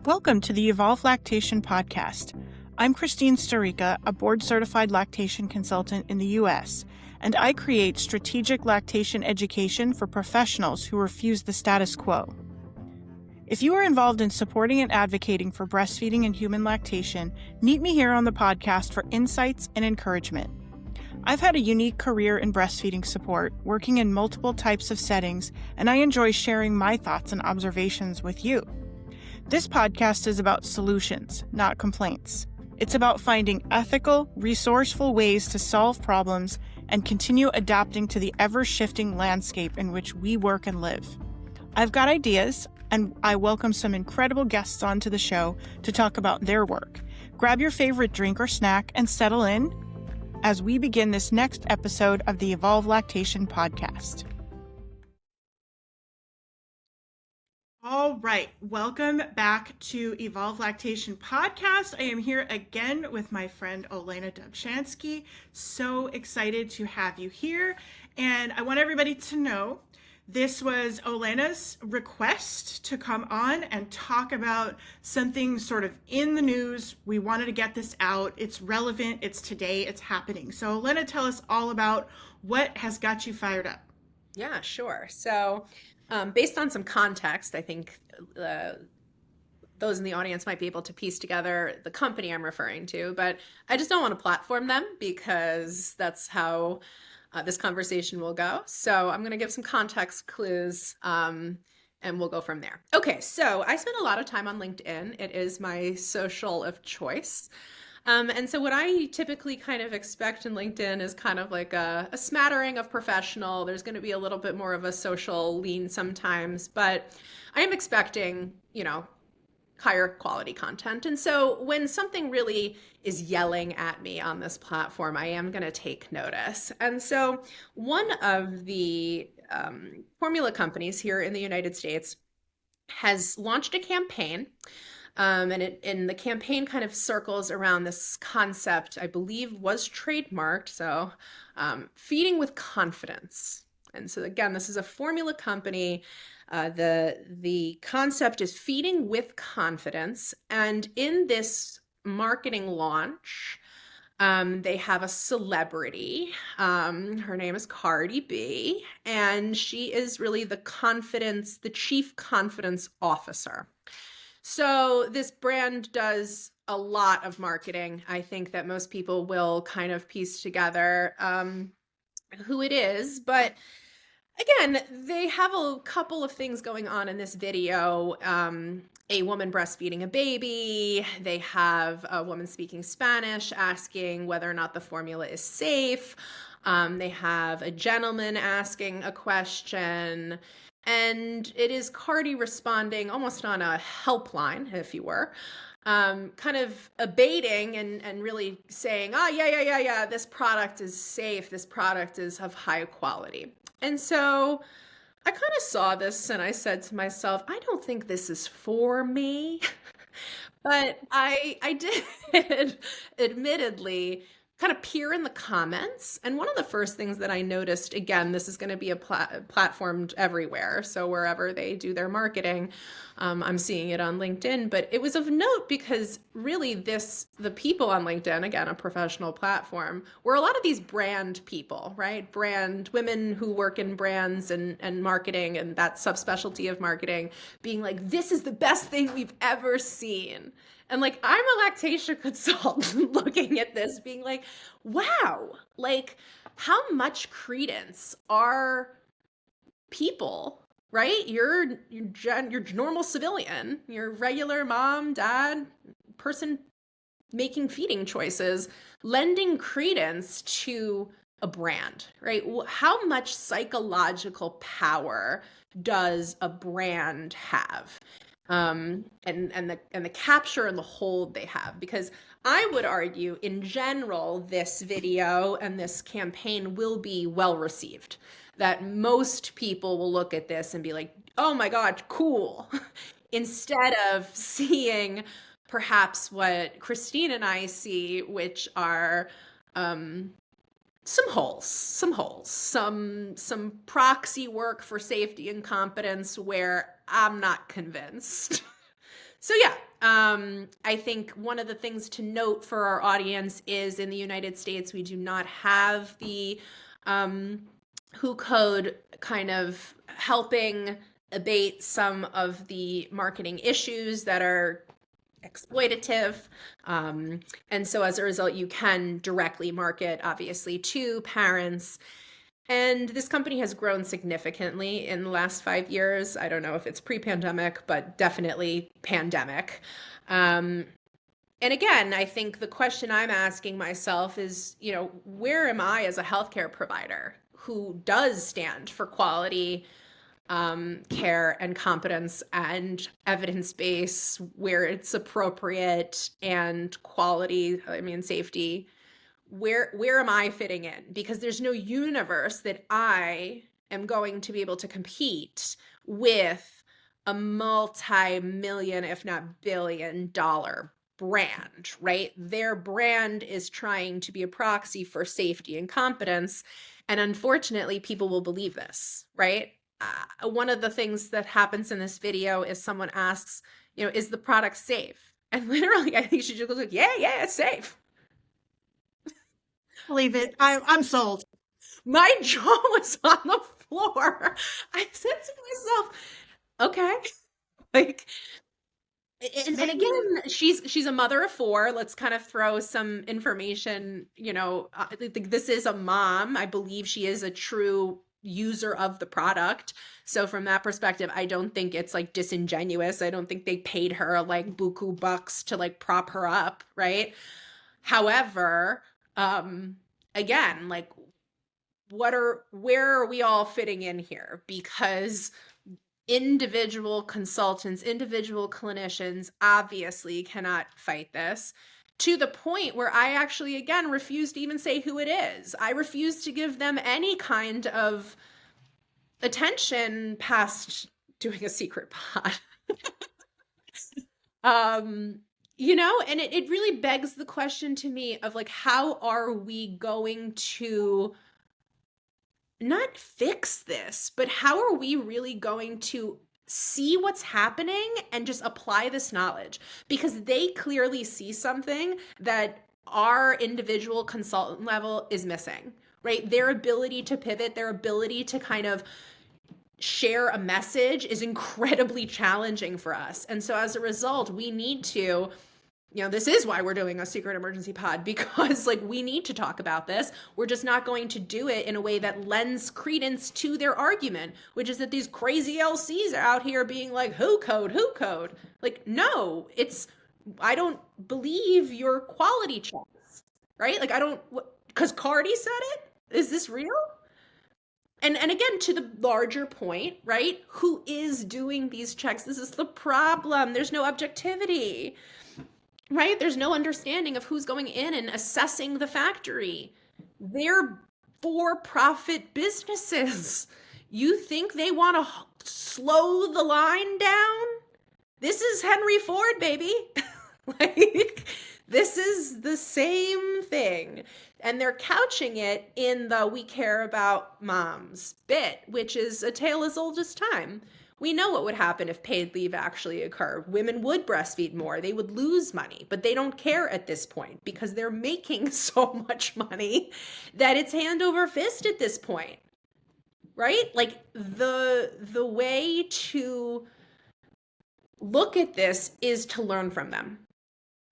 Welcome to the Evolve Lactation Podcast. I'm Christine Staricka, a Board Certified Lactation Consultant in the U.S., and I create strategic lactation education for professionals who refuse the status quo. If you are involved in supporting and advocating for breastfeeding and human lactation, meet me here on the podcast for insights and encouragement. I've had a unique career in breastfeeding support, working in multiple types of settings, and I enjoy sharing my thoughts and observations with you. This podcast is about solutions, not complaints. It's about finding ethical, resourceful ways to solve problems and continue adapting to the ever-shifting landscape in which we work and live. I've got ideas, and I welcome some incredible guests onto the show to talk about their work. Grab your favorite drink or snack and settle in as we begin this next episode of the Evolve Lactation Podcast. All right, welcome back to Evolve Lactation Podcast. I am here again with my friend Olena Dobczansky. So excited to have you here. And I want everybody to know this was Olena's request to come on and talk about something sort of in the news. We wanted to get this out. It's relevant. It's today. It's happening. So Olena, tell us all about what has got you fired up. Yeah, sure. So based on some context, I think those in the audience might be able to piece together the company I'm referring to, but I just don't want to platform them because that's how this conversation will go. So I'm going to give some context clues and we'll go from there. Okay, so I spend a lot of time on LinkedIn. It is my social of choice. And so what I typically kind of expect in LinkedIn is kind of like a smattering of professional. There's going to be a little bit more of a social lean sometimes, but I am expecting, higher quality content. And so when something really is yelling at me on this platform, I am going to take notice. And so one of the formula companies here in the United States has launched a campaign. And the campaign kind of circles around this concept, I believe was trademarked. So feeding with confidence. And so again, this is a formula company. The concept is feeding with confidence. And in this marketing launch, they have a celebrity. Her name is Cardi B, and she is really the chief confidence officer. So this brand does a lot of marketing. I think that most people will kind of piece together who it is. But again, they have a couple of things going on in this video. A woman breastfeeding a baby. They have a woman speaking Spanish asking whether or not the formula is safe. They have a gentleman asking a question. And it is Cardi responding almost on a helpline, if you were, kind of abating and really saying, yeah, this product is safe. This product is of high quality. And so I kind of saw this and I said to myself, I don't think this is for me. But I did admittedly kind of peer in the comments. And one of the first things that I noticed, again, this is going to be platformed everywhere. So wherever they do their marketing, I'm seeing it on LinkedIn. But it was of note because really the people on LinkedIn, again, a professional platform, were a lot of these brand people, right? Brand women who work in brands and marketing and that subspecialty of marketing being like, this is the best thing we've ever seen. And like, I'm a lactation consultant looking at this being like, wow, like how much credence are people, right? You're normal civilian, your regular mom, dad, person making feeding choices, lending credence to a brand, right? How much psychological power does a brand have? And the capture and the hold they have, because I would argue in general, this video and this campaign will be well received, that most people will look at this and be like, oh my God, cool. Instead of seeing perhaps what Christine and I see, which are, some holes, some proxy work for safety and competence where I'm not convinced. So yeah, I think one of the things to note for our audience is in the United States, we do not have the WHO code kind of helping abate some of the marketing issues that are exploitative. And so as a result, you can directly market, obviously, to parents. And this company has grown significantly in the last 5 years. I don't know if it's pre-pandemic, but definitely pandemic. And again, I think the question I'm asking myself is, where am I as a healthcare provider who does stand for quality, care and competence and evidence base where it's appropriate, and quality, safety? Where am I fitting in? Because there's no universe that I am going to be able to compete with a multi-million, if not billion-dollar brand, right? Their brand is trying to be a proxy for safety and competence. And unfortunately, people will believe this, right? One of the things that happens in this video is someone asks, is the product safe? And literally, I think she just goes like, yeah, it's safe. Believe it. I'm sold. My jaw was on the floor. I said to myself, okay. And again, she's a mother of 4. Let's kind of throw some information, this is a mom. I believe she is a true user of the product. So from that perspective, I don't think it's like disingenuous. I don't think they paid her like buku bucks to like prop her up, right? However, again, like where are we all fitting in here? Because individual consultants, individual clinicians obviously cannot fight this, to the point where I actually, again, refuse to even say who it is. I refuse to give them any kind of attention past doing a secret pod. And it really begs the question to me of like, how are we going to not fix this, but how are we really going to see what's happening and just apply this knowledge? Because they clearly see something that our individual consultant level is missing, right? Their ability to pivot, their ability to kind of share a message is incredibly challenging for us. And so as a result, we need to, this is why we're doing a secret emergency pod, because like we need to talk about this. We're just not going to do it in a way that lends credence to their argument, which is that these crazy LCs are out here being like, who code? Like, no, I don't believe your quality checks, right? Like because Cardi said it? Is this real? And again, to the larger point, right? Who is doing these checks? This is the problem. There's no objectivity. Right? There's no understanding of who's going in and assessing the factory. They're for-profit businesses. You think they want to slow the line down? This is Henry Ford, baby. Like, this is the same thing. And they're couching it in the "we care about moms" bit, which is a tale as old as time. We know what would happen if paid leave actually occurred. Women would breastfeed more. They would lose money, but they don't care at this point because they're making so much money that it's hand over fist at this point, right? Like the way to look at this is to learn from them,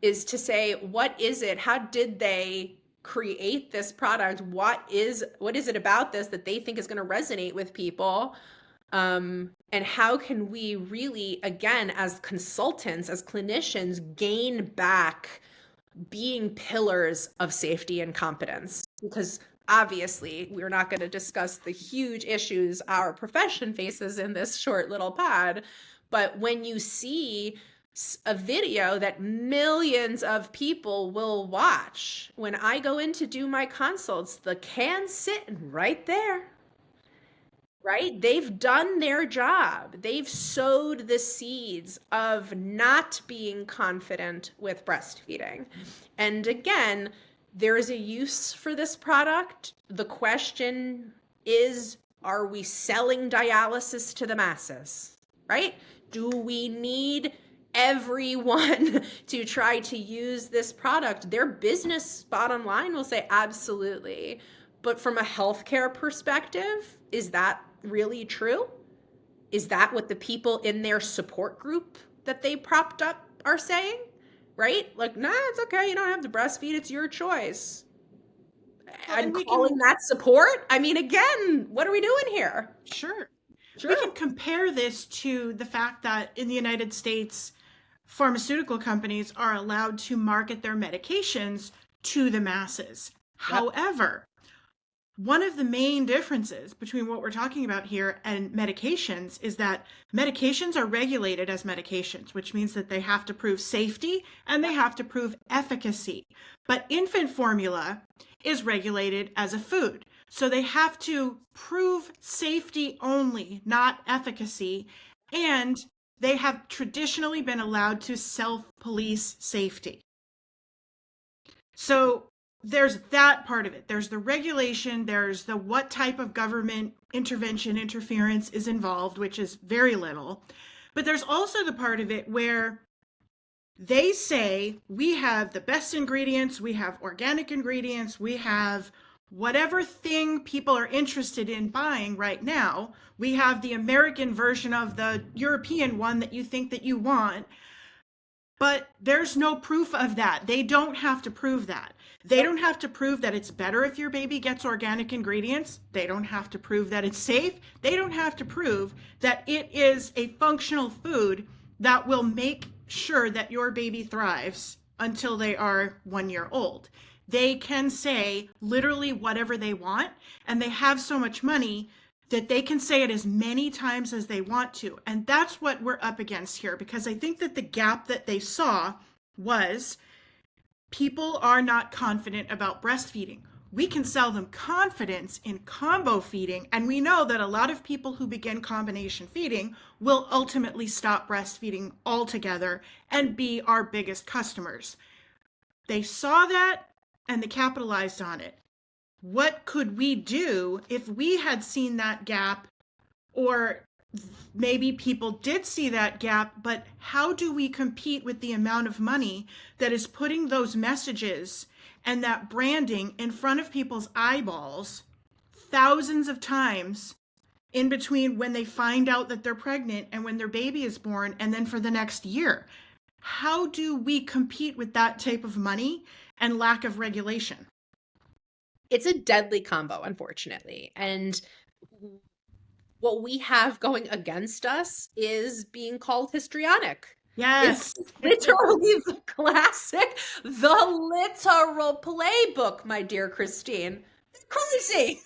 is to say, what is it? How did they create this product? What is it about this that they think is going to resonate with people? And how can we really, again, as consultants, as clinicians, gain back being pillars of safety and competence? Because obviously, we're not going to discuss the huge issues our profession faces in this short little pod. But when you see a video that millions of people will watch, when I go in to do my consults, the can's sitting right there. Right? They've done their job. They've sowed the seeds of not being confident with breastfeeding. And again, there is a use for this product. The question is, are we selling dialysis to the masses? Right? Do we need everyone to try to use this product, their business bottom line will say absolutely. But from a healthcare perspective, is that really true? Is that what the people in their support group that they propped up are saying? Right? Like, nah, it's okay. You don't have to breastfeed. It's your choice. Well, And calling that support? I mean, again, what are we doing here? Sure. We can compare this to the fact that in the United States, pharmaceutical companies are allowed to market their medications to the masses. Yep. However, one of the main differences between what we're talking about here and medications is that medications are regulated as medications, which means that they have to prove safety and they have to prove efficacy. But infant formula is regulated as a food. So they have to prove safety only, not efficacy. And they have traditionally been allowed to self-police safety. So there's that part of it. There's the regulation, there's the what type of government intervention, interference is involved, which is very little. But there's also the part of it where they say we have the best ingredients, we have organic ingredients, we have whatever thing people are interested in buying right now. We have the American version of the European one that you think that you want. But there's no proof of that. They don't have to prove that. They don't have to prove that it's better if your baby gets organic ingredients. They don't have to prove that it's safe. They don't have to prove that it is a functional food that will make sure that your baby thrives until they are 1 year old. They can say literally whatever they want, and they have so much money that they can say it as many times as they want to. And that's what we're up against here, because I think that the gap that they saw was people are not confident about breastfeeding. We can sell them confidence in combo feeding, and we know that a lot of people who begin combination feeding will ultimately stop breastfeeding altogether and be our biggest customers. They saw that and they capitalized on it. What could we do if we had seen that gap, or maybe people did see that gap, but how do we compete with the amount of money that is putting those messages and that branding in front of people's eyeballs thousands of times in between when they find out that they're pregnant and when their baby is born, and then for the next year? How do we compete with that type of money and lack of regulation? It's a deadly combo, unfortunately. And what we have going against us is being called histrionic. Yes. It's literally the classic, the literal playbook, my dear Christine. It's crazy.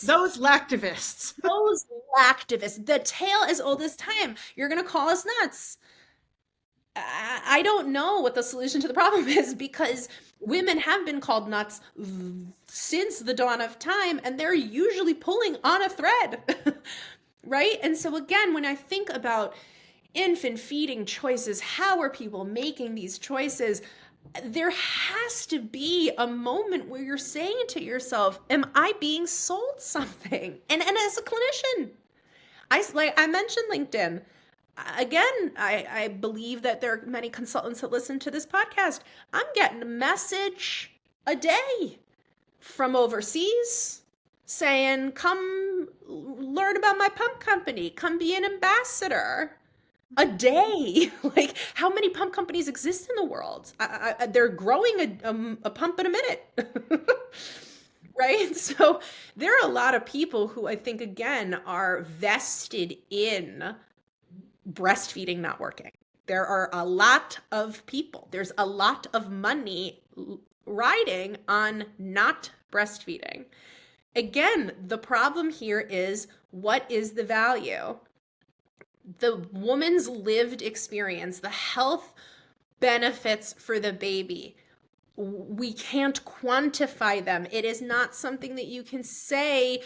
Those lactivists. Those lactivists. The tale as old as time. You're going to call us nuts. I don't know what the solution to the problem is, because women have been called nuts since the dawn of time, and they're usually pulling on a thread, right? And so again, when I think about infant feeding choices, how are people making these choices? There has to be a moment where you're saying to yourself, am I being sold something? And as a clinician, I mentioned LinkedIn. Again, I believe that there are many consultants that listen to this podcast. I'm getting a message a day from overseas saying, come learn about my pump company, come be an ambassador. A day. Like, how many pump companies exist in the world? They're growing a pump in a minute. Right? So there are a lot of people who I think, again, are vested in breastfeeding not working. There are a lot of people, there's a lot of money riding on not breastfeeding. Again, the problem here is, what is the value? The woman's lived experience, the health benefits for the baby. We can't quantify them. It is not something that you can say,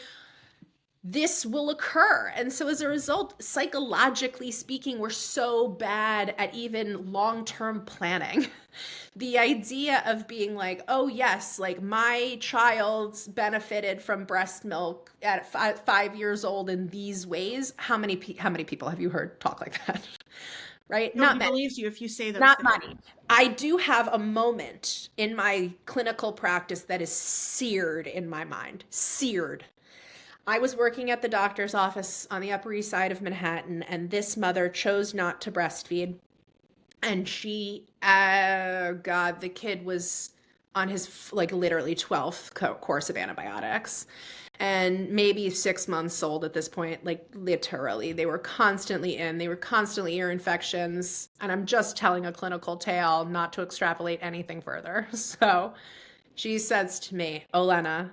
this will occur. And so as a result, psychologically speaking, we're so bad at even long-term planning. The idea of being like, oh yes, like my child's benefited from breast milk at 5 years old in these ways. How many people have you heard talk like that? Right? Nobody Not many. believes you if you say those Not things. many. I do have a moment in my clinical practice that is seared in my mind. Seared. I was working at the doctor's office on the Upper East Side of Manhattan, and this mother chose not to breastfeed. And she, God, the kid was on his like literally 12th course of antibiotics and maybe 6 months old at this point, like literally. They were constantly ear infections. And I'm just telling a clinical tale, not to extrapolate anything further. So she says to me, Olena,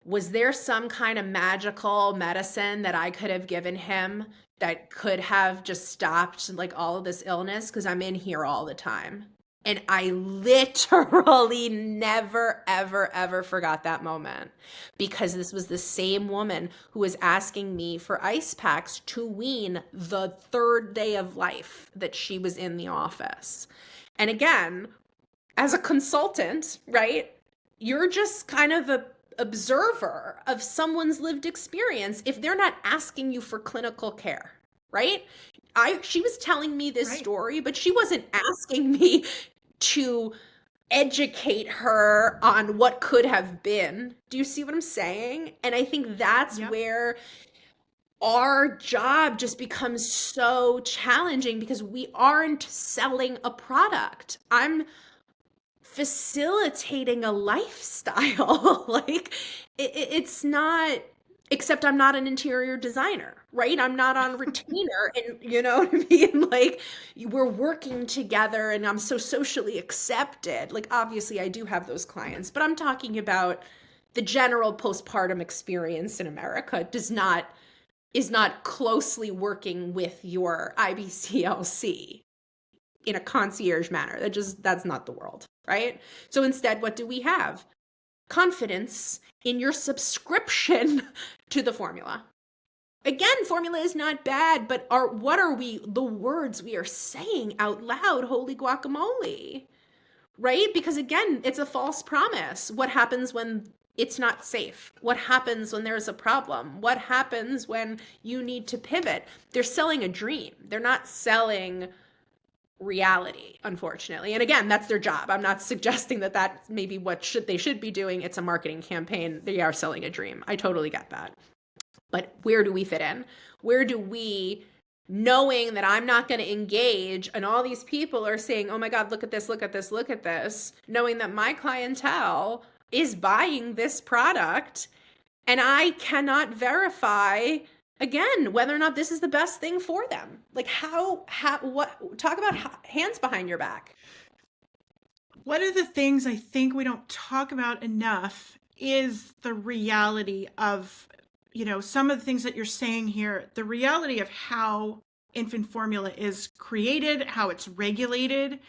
was there some kind of magical medicine that I could have given him that could have just stopped like all of this illness? Because I'm in here all the time. And I literally never, ever, ever forgot that moment, because this was the same woman who was asking me for ice packs to wean the third day of life that she was in the office. And again, as a consultant, right, you're just kind of a observer of someone's lived experience if they're not asking you for clinical care, right? She was telling me this story, but she wasn't asking me to educate her on what could have been. Do you see what I'm saying? And I think that's where our job just becomes so challenging, because we aren't selling a product. I'm facilitating a lifestyle. Like it's not, except I'm not an interior designer, right? I'm not on retainer, and you know what I mean? Like we're working together and I'm so socially accepted. Like obviously I do have those clients, but I'm talking about the general postpartum experience in America is not closely working with your IBCLC in a concierge manner. That's not the world, right? So instead, what do we have? Confidence in your subscription to the formula. Again, formula is not bad, but what are the words we are saying out loud? Holy guacamole, right? Because again, it's a false promise. What happens when it's not safe? What happens when there's a problem? What happens when you need to pivot? They're selling a dream. They're not selling reality, unfortunately. And again, that's their job. I'm not suggesting that that's maybe what they should be doing. It's a marketing campaign. They are selling a dream. I totally get that. But where do we fit in? Where do we, knowing that I'm not going to engage and all these people are saying, oh my God, look at this, look at this, look at this, knowing that my clientele is buying this product and I cannot verify, again, whether or not this is the best thing for them. Like what, talk about hands behind your back. One of the things I think we don't talk about enough is the reality of, some of the things that you're saying here, the reality of how infant formula is created, how it's regulated,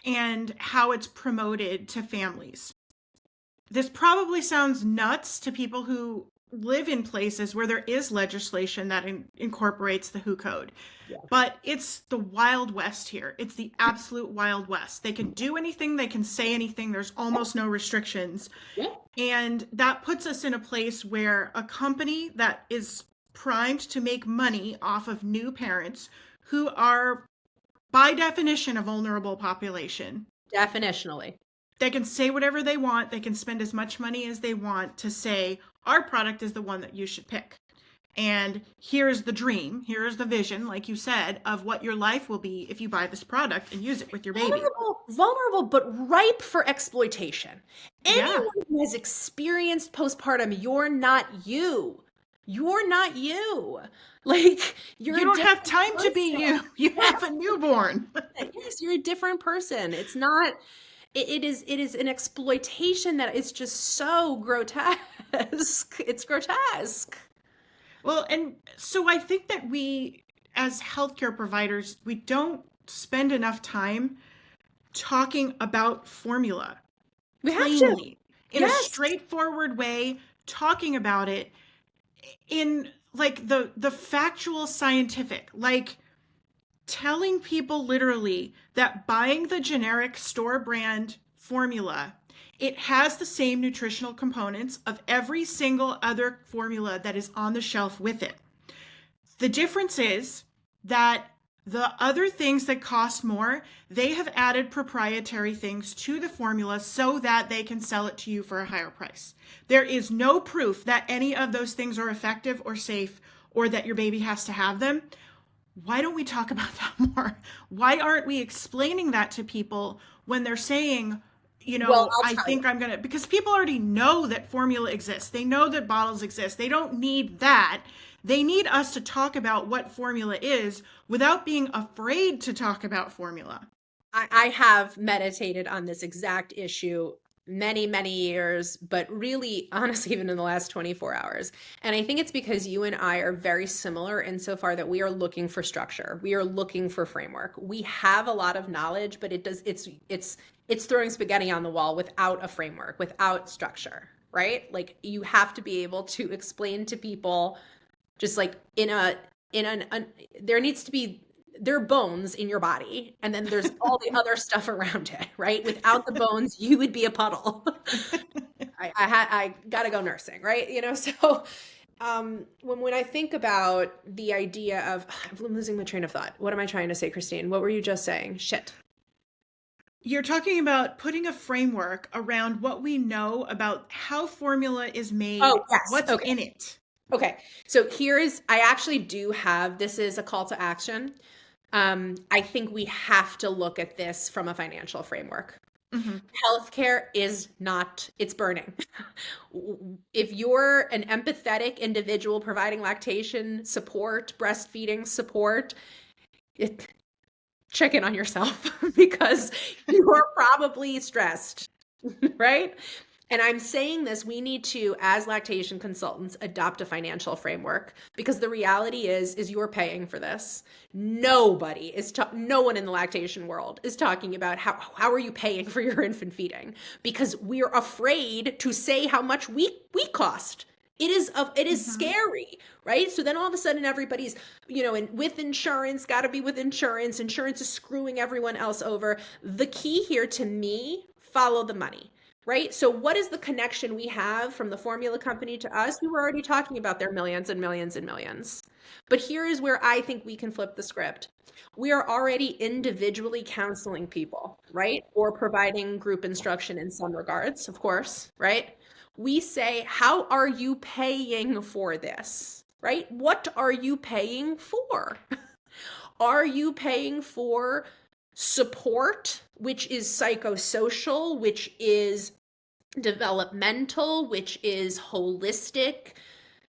and how it's promoted to families. This probably sounds nuts to people who live in places where there is legislation that incorporates the WHO code. Yeah. But it's the Wild West here. It's the absolute Wild West. They can do anything. They can say anything. There's almost no restrictions. Yeah. And that puts us in a place where a company that is primed to make money off of new parents who are, by definition, a vulnerable population. Definitionally. They can say whatever they want. They can spend as much money as they want to say, our product is the one that you should pick. And here's the dream, here's the vision, like you said, of what your life will be if you buy this product and use it with your baby. Vulnerable, but ripe for exploitation. Anyone who has experienced postpartum, you're not you. You're not you. Like you don't have time to be you. You have a newborn. Yes, you're a different person. It's not. It is an exploitation that is just so grotesque. It's grotesque. Well, and so I think that we, as healthcare providers, we don't spend enough time talking about formula. We have to. In a straightforward way, talking about it. in like the factual scientific, like telling people literally that buying the generic store brand formula, it has the same nutritional components of every single other formula that is on the shelf with it. The difference is that the other things that cost more, they have added proprietary things to the formula so that they can sell it to you for a higher price. There is no proof that any of those things are effective or safe or that your baby has to have them. Why don't we talk about that more? Why aren't we explaining that to people when they're saying, Well, I'll I tell think you. I'm going to, because people already know that formula exists. They know that bottles exist. They don't need that. They need us to talk about what formula is without being afraid to talk about formula. I have meditated on this exact issue many, many years, but really, honestly, even in the last 24 hours. And I think it's because you and I are very similar insofar that we are looking for structure. We are looking for framework. We have a lot of knowledge, but it's throwing spaghetti on the wall without a framework, without structure, right? Like you have to be able to explain to people just like there needs to be there are bones in your body, and then there's all the other stuff around it, right? Without the bones, you would be a puddle. I gotta go nursing, right? So when I think about the idea of, I'm losing my train of thought. What am I trying to say, Christine? What were you just saying? Shit. You're talking about putting a framework around what we know about how formula is made, Oh, yes. what's Okay. in it. Okay. So I actually do have, this is a call to action. I think we have to look at this from a financial framework. Mm-hmm. Healthcare is not, it's burning. If you're an empathetic individual providing lactation support, breastfeeding support, check in on yourself because you are probably stressed, right? And I'm saying this, we need to, as lactation consultants, adopt a financial framework because the reality is you're paying for this. No one in the lactation world is talking about how are you paying for your infant feeding, because we're afraid to say how much we cost. It is scary, right? So then all of a sudden everybody's, with insurance, got to be with insurance. Insurance is screwing everyone else over. The key here to me, follow the money. Right? So what is the connection we have from the formula company to us? We were already talking about their millions and millions and millions. But here is where I think we can flip the script. We are already individually counseling people, right? Or providing group instruction in some regards, of course, right? We say, how are you paying for this? Right? What are you paying for? Are you paying for support, which is psychosocial, which is developmental, which is holistic,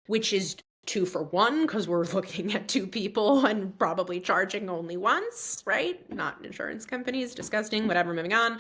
which is 2 for 1 because we're looking at 2 people and probably charging only once, right? Not insurance companies, disgusting, whatever, moving on.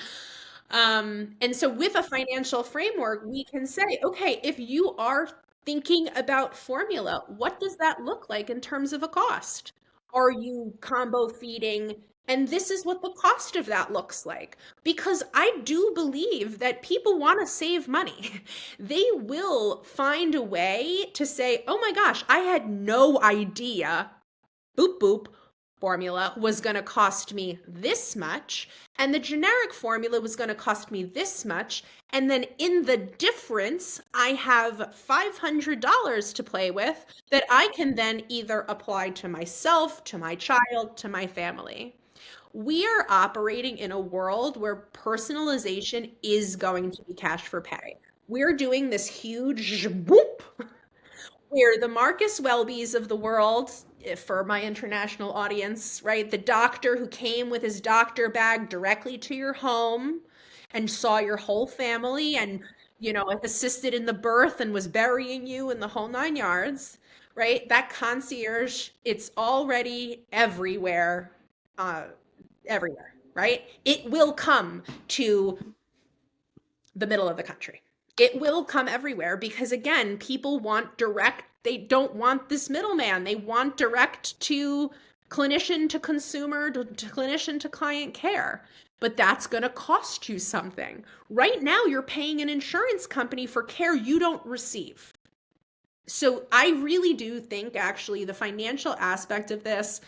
And so with a financial framework, we can say, okay, if you are thinking about formula, what does that look like in terms of a cost? Are you combo feeding? And this is what the cost of that looks like. Because I do believe that people want to save money. They will find a way to say, oh my gosh, I had no idea, boop, boop, formula was going to cost me this much, and the generic formula was going to cost me this much, and then in the difference, I have $500 to play with that I can then either apply to myself, to my child, to my family. We are operating in a world where personalization is going to be cash for pay. We're doing this huge whoop where the Marcus Welbys of the world, for my international audience, right? The doctor who came with his doctor bag directly to your home and saw your whole family and, assisted in the birth and was burying you in the whole 9 yards, right? That concierge, it's already everywhere, right? It will come to the middle of the country. It will come everywhere because, again, people want direct. They don't want this middleman. They want direct to clinician to consumer to clinician to client care. But that's going to cost you something. Right now, you're paying an insurance company for care you don't receive. So I really do think actually the financial aspect of this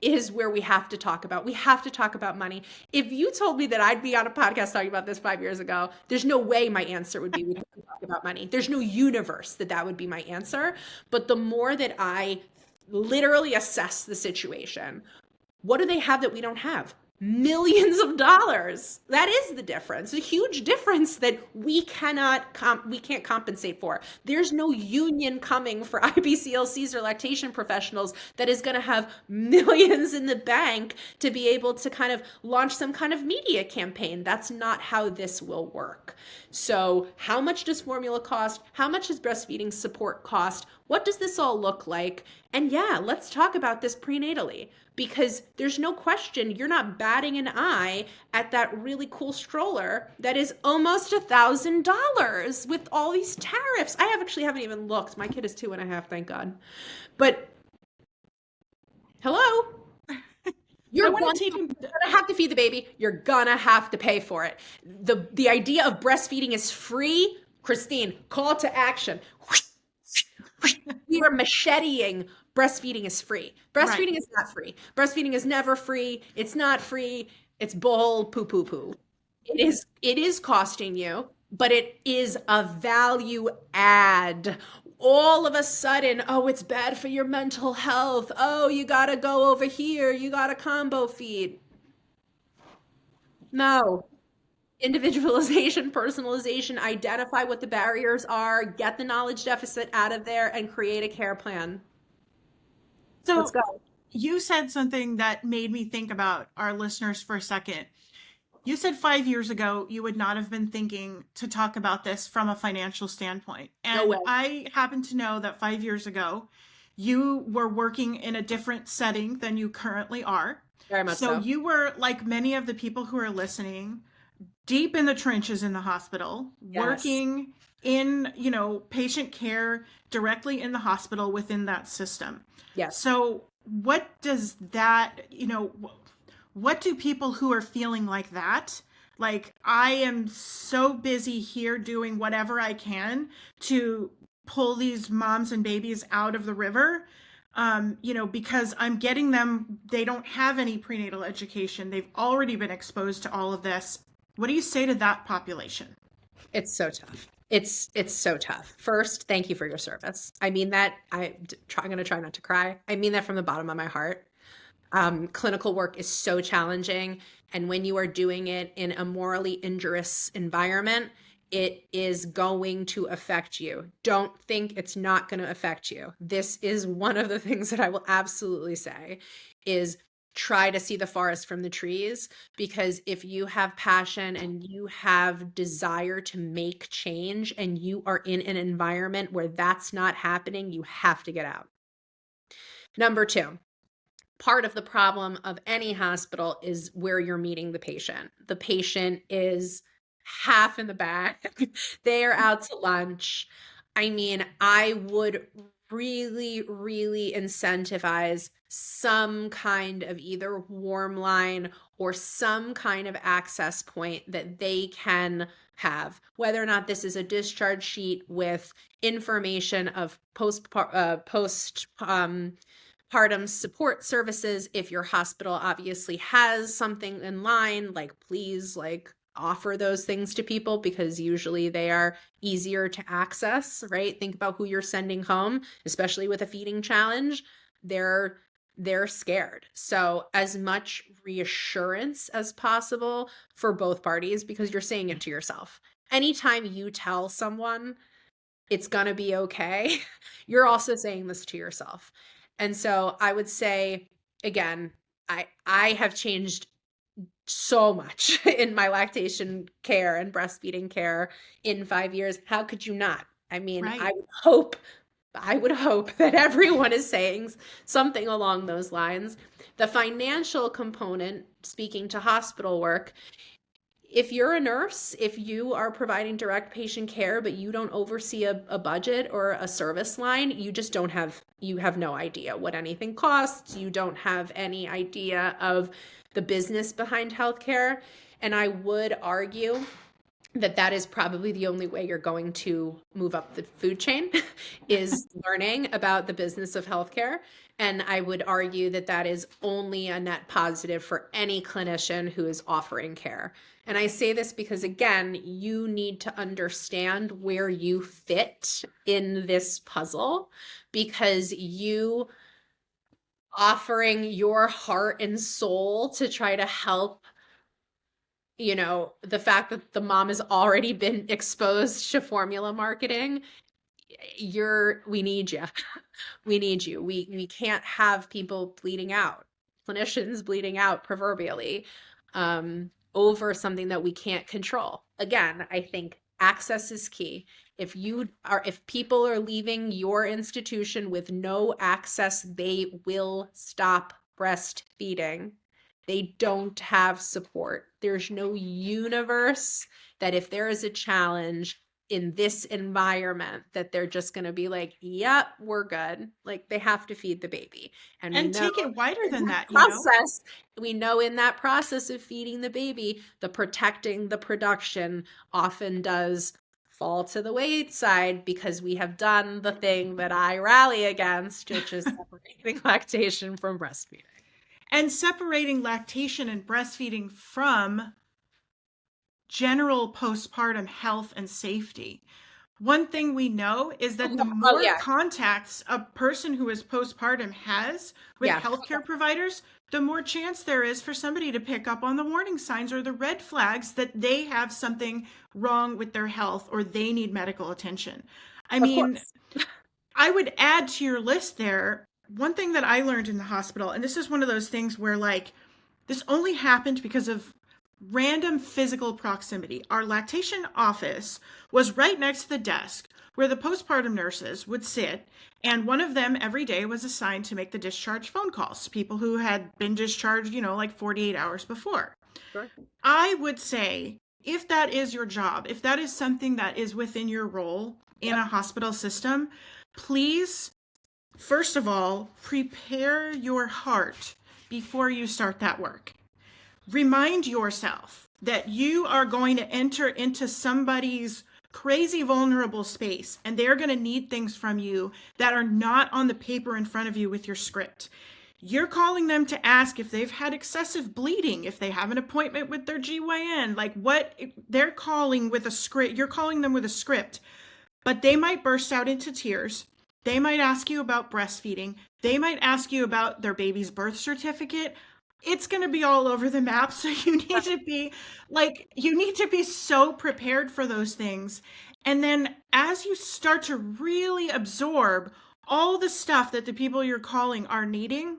is where we have to talk about money. If you told me that I'd be on a podcast talking about this 5 years ago, there's no way my answer would be we have to talk about money. There's no universe that would be my answer. But the more that I literally assess the situation, what do they have that we don't have? Millions of dollars. That is the difference, a huge difference that we can't compensate for. There's no union coming for IBCLCs or lactation professionals that is going to have millions in the bank to be able to kind of launch some kind of media campaign. That's not how this will work. So how much does formula cost? How much does breastfeeding support cost? What does this all look like? And yeah, let's talk about this prenatally, because there's no question you're not batting an eye at that really cool stroller that is almost $1,000 with all these tariffs. I haven't even looked. My kid is 2.5, thank God. But hello, you're gonna have to feed the baby. You're gonna have to pay for it. The idea of breastfeeding is free. Christine, call to action. We are macheteing. Breastfeeding is free. Breastfeeding is not free. Breastfeeding is never free. It's not free. It's bull poo poo poo. It is costing you, but it is a value add. All of a sudden, oh, it's bad for your mental health. Oh, you gotta go over here. You gotta combo feed. No. Individualization, personalization, identify what the barriers are, get the knowledge deficit out of there, and create a care plan. So let's go. You said something that made me think about our listeners for a second. You said 5 years ago, you would not have been thinking to talk about this from a financial standpoint. And No way. I happen to know that 5 years ago, you were working in a different setting than you currently are. Very much so. You were, like many of the people who are listening, deep in the trenches in the hospital, Yes. working in, patient care directly in the hospital within that system. Yes. So what does that, what do people who are feeling like that, like, I am so busy here doing whatever I can to pull these moms and babies out of the river, because I'm getting them, they don't have any prenatal education. They've already been exposed to all of this. What do you say to that population? It's so tough. It's so tough. First, thank you for your service. I mean that. I'm going to try not to cry. I mean that from the bottom of my heart. Clinical work is so challenging. And when you are doing it in a morally injurious environment, it is going to affect you. Don't think it's not going to affect you. This is one of the things that I will absolutely say is try to see the forest from the trees, because if you have passion and you have desire to make change and you are in an environment where that's not happening, you have to get out. Number 2, part of the problem of any hospital is where you're meeting the patient. The patient is half in the back. They are out to lunch. I mean, I would really, really incentivize some kind of either warm line or some kind of access point that they can have, whether or not this is a discharge sheet with information of postpartum support services. If your hospital obviously has something in line, please offer those things to people, because usually they are easier to access, right? Think about who you're sending home, especially with a feeding challenge. They're scared. So as much reassurance as possible for both parties, because you're saying it to yourself. Anytime you tell someone it's going to be okay, you're also saying this to yourself. And so I would say, again, I have changed so much in my lactation care and breastfeeding care in 5 years. How could you not? I mean, right. I would hope that everyone is saying something along those lines. The financial component, speaking to hospital work, if you're a nurse, if you are providing direct patient care, but you don't oversee a budget or a service line, you have no idea what anything costs. You don't have any idea of the business behind healthcare. And I would argue that is probably the only way you're going to move up the food chain is learning about the business of healthcare. And I would argue that that is only a net positive for any clinician who is offering care. And I say this because, again, you need to understand where you fit in this puzzle, because you offering your heart and soul to try to help, the fact that the mom has already been exposed to formula marketing, we need you. We need you. We can't have people bleeding out, clinicians bleeding out proverbially, over something that we can't control. Again, I think access is key. If people are leaving your institution with no access, they will stop breastfeeding. They don't have support. There's no universe that if there is a challenge in this environment that they're just going to be like, yep, we're good. Like, they have to feed the baby. And we know take it wider than that, process, we know in that process of feeding the baby, the protecting the production often does fall to the wayside, because we have done the thing that I rally against, which is separating lactation from breastfeeding. And separating lactation and breastfeeding from general postpartum health and safety. One thing we know is that the more contacts a person who is postpartum has with healthcare providers, the more chance there is for somebody to pick up on the warning signs or the red flags that they have something wrong with their health or they need medical attention. I mean, I would add to your list there, one thing that I learned in the hospital, and this is one of those things where, like, this only happened because of random physical proximity. Our lactation office was right next to the desk where the postpartum nurses would sit, and one of them every day was assigned to make the discharge phone calls, people who had been discharged, like 48 hours before. Sure. I would say, if that is your job, if that is something that is within your role in a hospital system, please, first of all, prepare your heart before you start that work. Remind yourself that you are going to enter into somebody's crazy vulnerable space, and they're going to need things from you that are not on the paper in front of you with your script. You're calling them to ask if they've had excessive bleeding, if they have an appointment with their GYN, like what they're calling with a script. You're calling them with a script, but they might burst out into tears. They might ask you about breastfeeding. They might ask you about their baby's birth certificate. It's going to be all over the map. So you need to be so prepared for those things. And then as you start to really absorb all the stuff that the people you're calling are needing,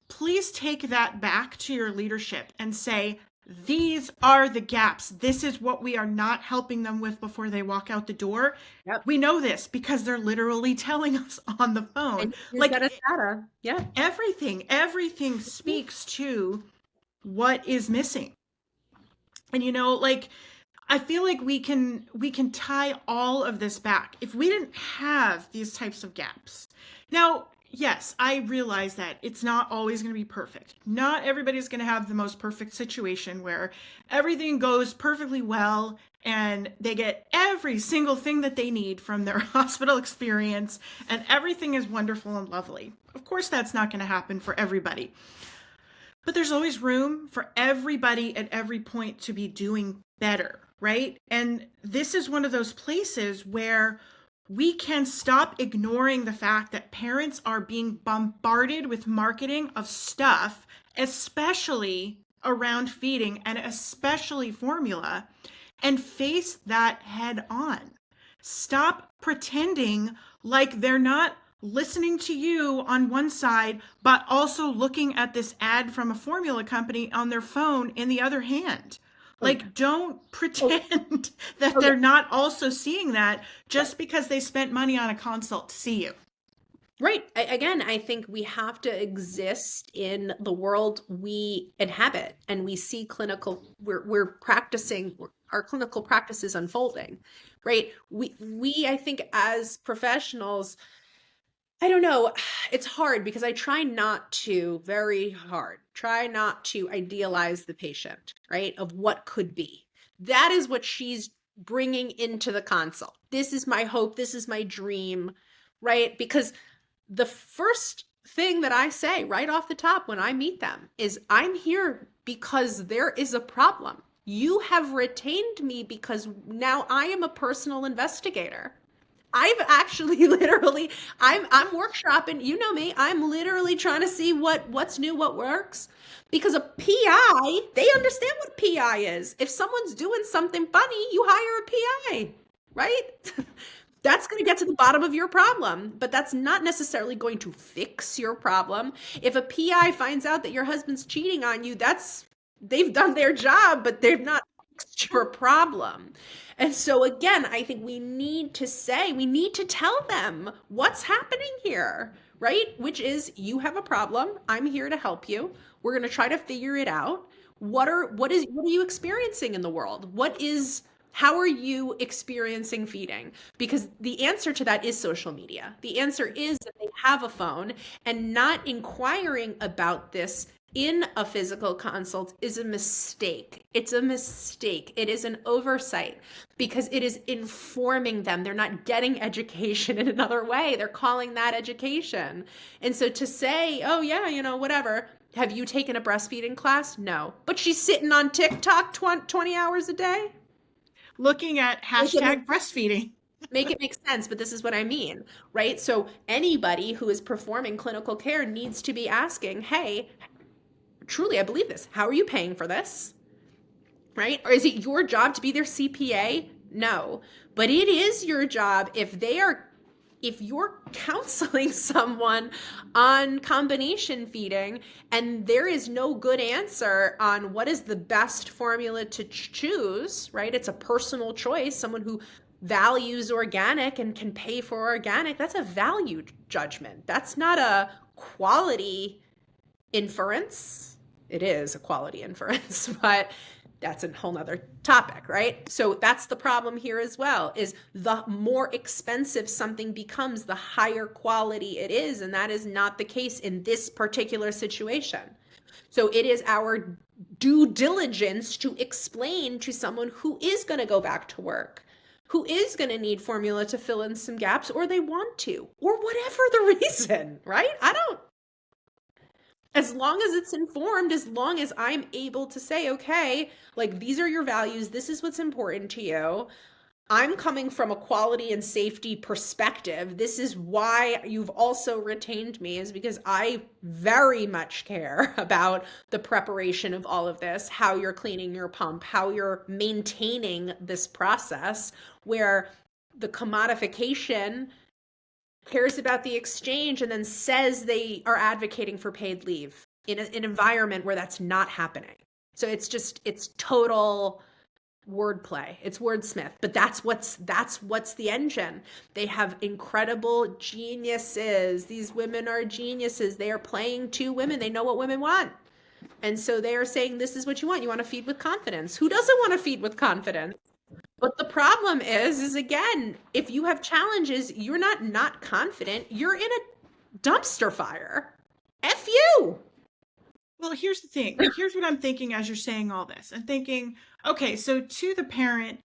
please take that back to your leadership and say, these are the gaps. This is what we are not helping them with before they walk out the door. Yep. We know this because they're literally telling us on the phone. Like data. Yeah. Everything speaks to what is missing. And I feel like we can tie all of this back if we didn't have these types of gaps. Now, yes, I realize that it's not always going to be perfect. Not everybody's going to have the most perfect situation where everything goes perfectly well and they get every single thing that they need from their hospital experience and everything is wonderful and lovely. Of course, that's not going to happen for everybody. But there's always room for everybody at every point to be doing better, right? And this is one of those places where we can stop ignoring the fact that parents are being bombarded with marketing of stuff, especially around feeding and especially formula, and face that head on. Stop pretending like they're not listening to you on one side, but also looking at this ad from a formula company on their phone in the other hand. Don't pretend that they're not also seeing that just because they spent money on a consult to see you. Right. I think we have to exist in the world we inhabit, and we see we're practicing, our clinical practice is unfolding, right? We, I think as professionals, I don't know, it's hard because I try not to idealize the patient, right? Of what could be. That is what she's bringing into the consult. This is my hope. This is my dream, right? Because the first thing that I say right off the top when I meet them is, I'm here because there is a problem. You have retained me because now I am a personal investigator. I've actually literally, I'm workshopping, you know me, I'm literally trying to see what's new, what works. Because a PI, they understand what PI is. If someone's doing something funny, you hire a PI, right? That's going to get to the bottom of your problem, but that's not necessarily going to fix your problem. If a PI finds out that your husband's cheating on you, they've done their job, but they've not fixed your problem. And so again, I think we need to tell them what's happening here, right? Which is, you have a problem. I'm here to help you. We're going to try to figure it out. What are you experiencing in the world? How are you experiencing feeding? Because the answer to that is social media. The answer is that they have a phone, and not inquiring about this in a physical consult is a mistake. It's a mistake. It is an oversight, because it is informing them. They're not getting education in another way. They're calling that education. And so to say, oh yeah, whatever. Have you taken a breastfeeding class? No. But she's sitting on TikTok 20 hours a day? Looking at hashtag breastfeeding. Make it make sense, but this is what I mean, right? So anybody who is performing clinical care needs to be asking, hey, truly, I believe this. How are you paying for this? Right? Or is it your job to be their CPA? No. But it is your job if you're counseling someone on combination feeding and there is no good answer on what is the best formula to choose, right? It's a personal choice. Someone who values organic and can pay for organic, that's a value judgment. That's not a quality inference. It is a quality inference, but that's a whole nother topic, right? So that's the problem here as well, is the more expensive something becomes, the higher quality it is. And that is not the case in this particular situation. So it is our due diligence to explain to someone who is going to go back to work, who is going to need formula to fill in some gaps, or they want to, or whatever the reason, right? As long as it's informed, as long as I'm able to say, okay, like, these are your values, this is what's important to you. I'm coming from a quality and safety perspective. This is why you've also retained me, is because I very much care about the preparation of all of this, how you're cleaning your pump, how you're maintaining this process, where the commodification cares about the exchange and then says they are advocating for paid leave in an environment where that's not happening. So it's total wordplay. It's wordsmith, but that's what's the engine. They have incredible geniuses. These women are geniuses. They are playing to women. They know what women want. And so they are saying, this is what you want. You want to feed with confidence. Who doesn't want to feed with confidence? But the problem is again, if you have challenges, you're not confident. You're in a dumpster fire. F you. Well, here's the thing. Here's what I'm thinking as you're saying all this. I'm thinking, okay, so to the parent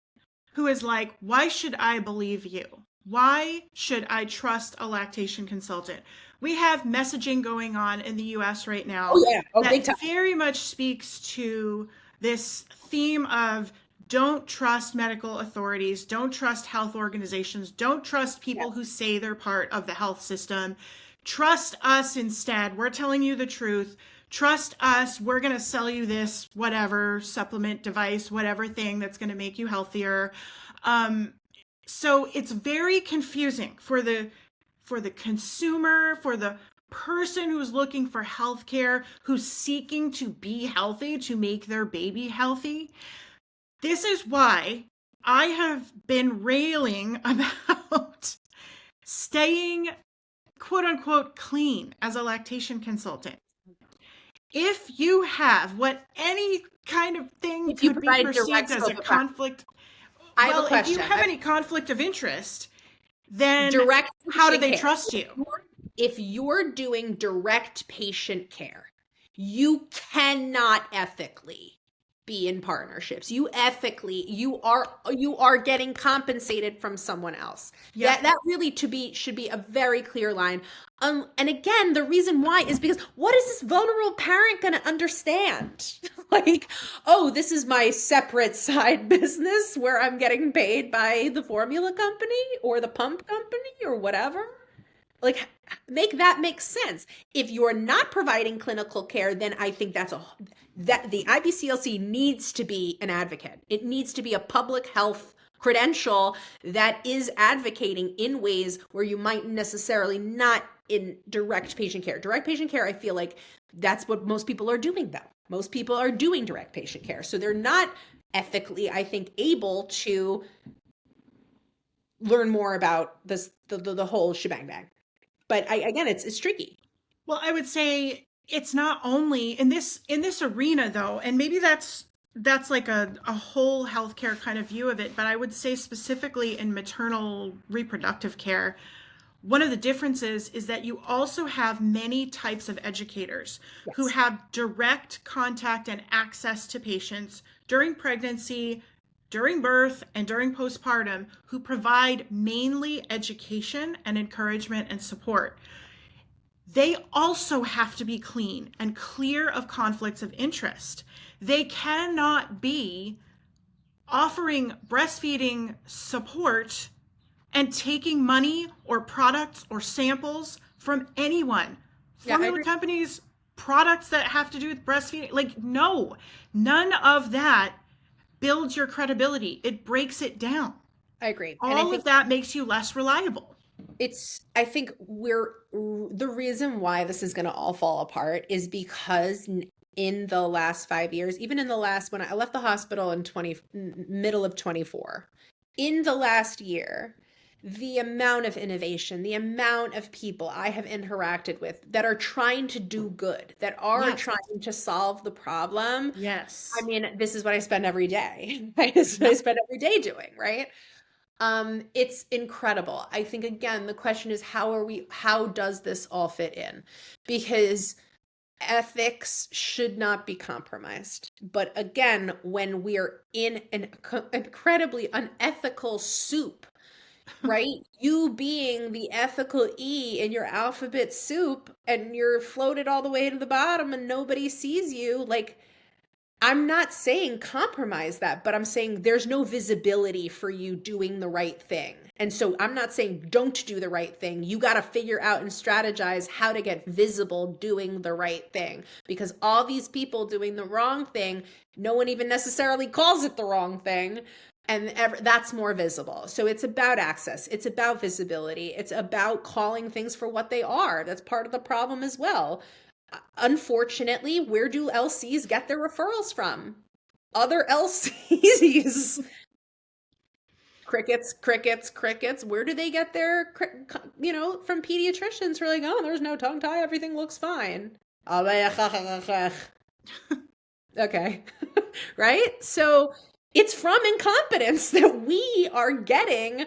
who is like, why should I believe you? Why should I trust a lactation consultant? We have messaging going on in the US right now that very much speaks to this theme of, don't trust medical authorities, don't trust health organizations, don't trust people who say they're part of the health system. Trust us instead. We're telling you the truth. Trust us. We're going to sell you this whatever supplement device, whatever thing that's going to make you healthier. So it's very confusing for the consumer, for the person who's looking for healthcare, who's seeking to be healthy, to make their baby healthy. This is why I have been railing about staying, quote unquote, clean as a lactation consultant. If you have what any kind of thing could be perceived as a conflict, if you have any conflict of interest, then how do they trust you? If you're doing direct patient care, you cannot ethically be in partnerships. You are getting compensated from someone else. Yeah. That really should be a very clear line. And again, the reason why is because what is this vulnerable parent going to understand? Like, oh, this is my separate side business where I'm getting paid by the formula company or the pump company or whatever. Like, make that make sense. If you're not providing clinical care, then I think that the IBCLC needs to be an advocate. It needs to be a public health credential that is advocating in ways where you might necessarily not in direct patient care. Direct patient care, I feel like that's what most people are doing, though. Most people are doing direct patient care. So they're not ethically, I think, able to learn more about the whole shebang bang. But again, it's tricky. Well, I would say it's not only in this arena, though, and maybe that's like a whole healthcare kind of view of it, but I would say specifically in maternal reproductive care, one of the differences is that you also have many types of educators who have direct contact and access to patients during pregnancy, during birth, and during postpartum, who provide mainly education and encouragement and support. They also have to be clean and clear of conflicts of interest. They cannot be offering breastfeeding support and taking money or products or samples from anyone. Formula companies, products that have to do with breastfeeding, like, no, none of that builds your credibility. It breaks it down. I agree. All of that makes you less reliable. I think the reason why this is going to all fall apart is because in the last 5 years, even in the last, when I left the hospital in middle of 24, in the last year, the amount of innovation, the amount of people I have interacted with that are trying to do good, that are trying to solve the problem. Yes. I mean, this is what I spend every day. Right? This is what I spend every day doing, right? It's incredible. I think, again, the question is, how does this all fit in? Because ethics should not be compromised. But again, when we're in an incredibly unethical soup, right? You being the ethical E in your alphabet soup and you're floated all the way to the bottom and nobody sees you, like, I'm not saying compromise that, but I'm saying there's no visibility for you doing the right thing. And so I'm not saying don't do the right thing. You got to figure out and strategize how to get visible doing the right thing, because all these people doing the wrong thing, no one even necessarily calls it the wrong thing. And that's more visible. So it's about access. It's about visibility. It's about calling things for what they are. That's part of the problem as well. Unfortunately, where do LCs get their referrals from? Other LCs. Crickets. Where do they get their, from pediatricians who are like, oh, there's no tongue tie. Everything looks fine. Okay. Right? So it's from incompetence that we are getting.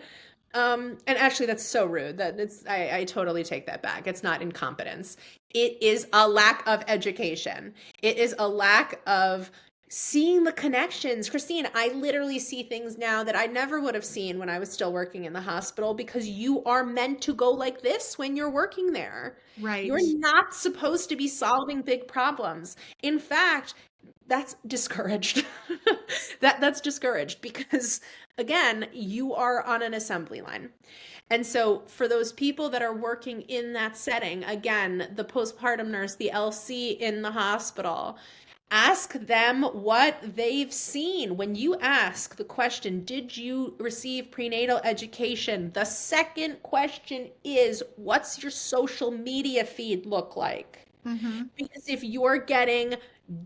And actually, that's so rude. I totally take that back. It's not incompetence. It is a lack of education. It is a lack of seeing the connections. Christine, I literally see things now that I never would have seen when I was still working in the hospital, because you are meant to go like this when you're working there. Right. You're not supposed to be solving big problems. In fact, that's discouraged. That's discouraged because, again, you are on an assembly line. And so for those people that are working in that setting, again, the postpartum nurse, the LC in the hospital, ask them what they've seen. When you ask the question, did you receive prenatal education? The second question is, what's your social media feed look like? Mm-hmm. Because if you're getting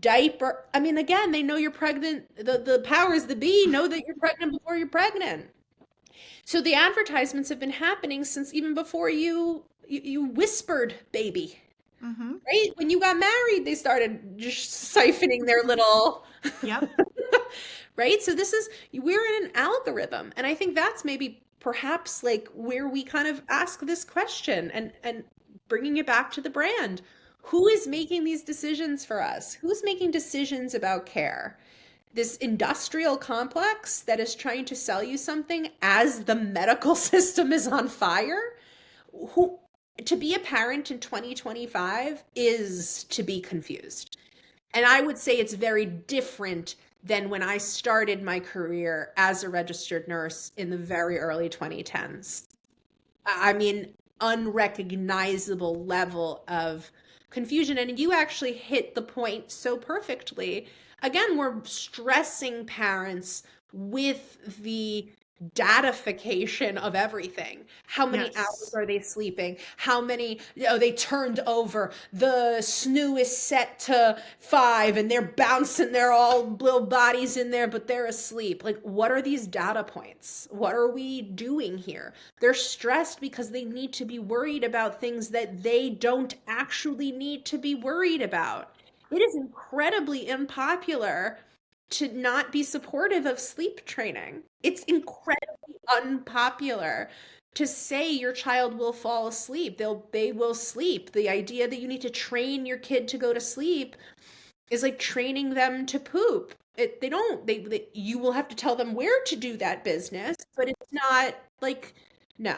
again, they know you're pregnant. The powers that be know that you're pregnant before you're pregnant. So the advertisements have been happening since even before you whispered baby. Mm-hmm. Right? When you got married, they started just siphoning their little. Yep. Right? So we're in an algorithm. And I think that's maybe perhaps like where we kind of ask this question and bringing it back to the brand. Who is making these decisions for us? Who's making decisions about care? this industrial complex that is trying to sell you something as the medical system is on fire. Who To be a parent in 2025 is to be confused. And I would say it's very different than when I started my career as a registered nurse in the very early 2010s. I mean, unrecognizable level of confusion. And you actually hit the point so perfectly. Again, we're stressing parents with the datification of everything. How many hours Yes. are they sleeping? How many, they turned over. The snoo is set to 5 and they're bouncing their all little bodies in there, but they're asleep. Like, what are these data points? What are we doing here? They're stressed because they need to be worried about things that they don't actually need to be worried about. It is incredibly unpopular to not be supportive of sleep training. It's incredibly unpopular to say your child will fall asleep. They will sleep. The idea that you need to train your kid to go to sleep is like training them to poop. They don't. You will have to tell them where to do that business, but it's not like, no.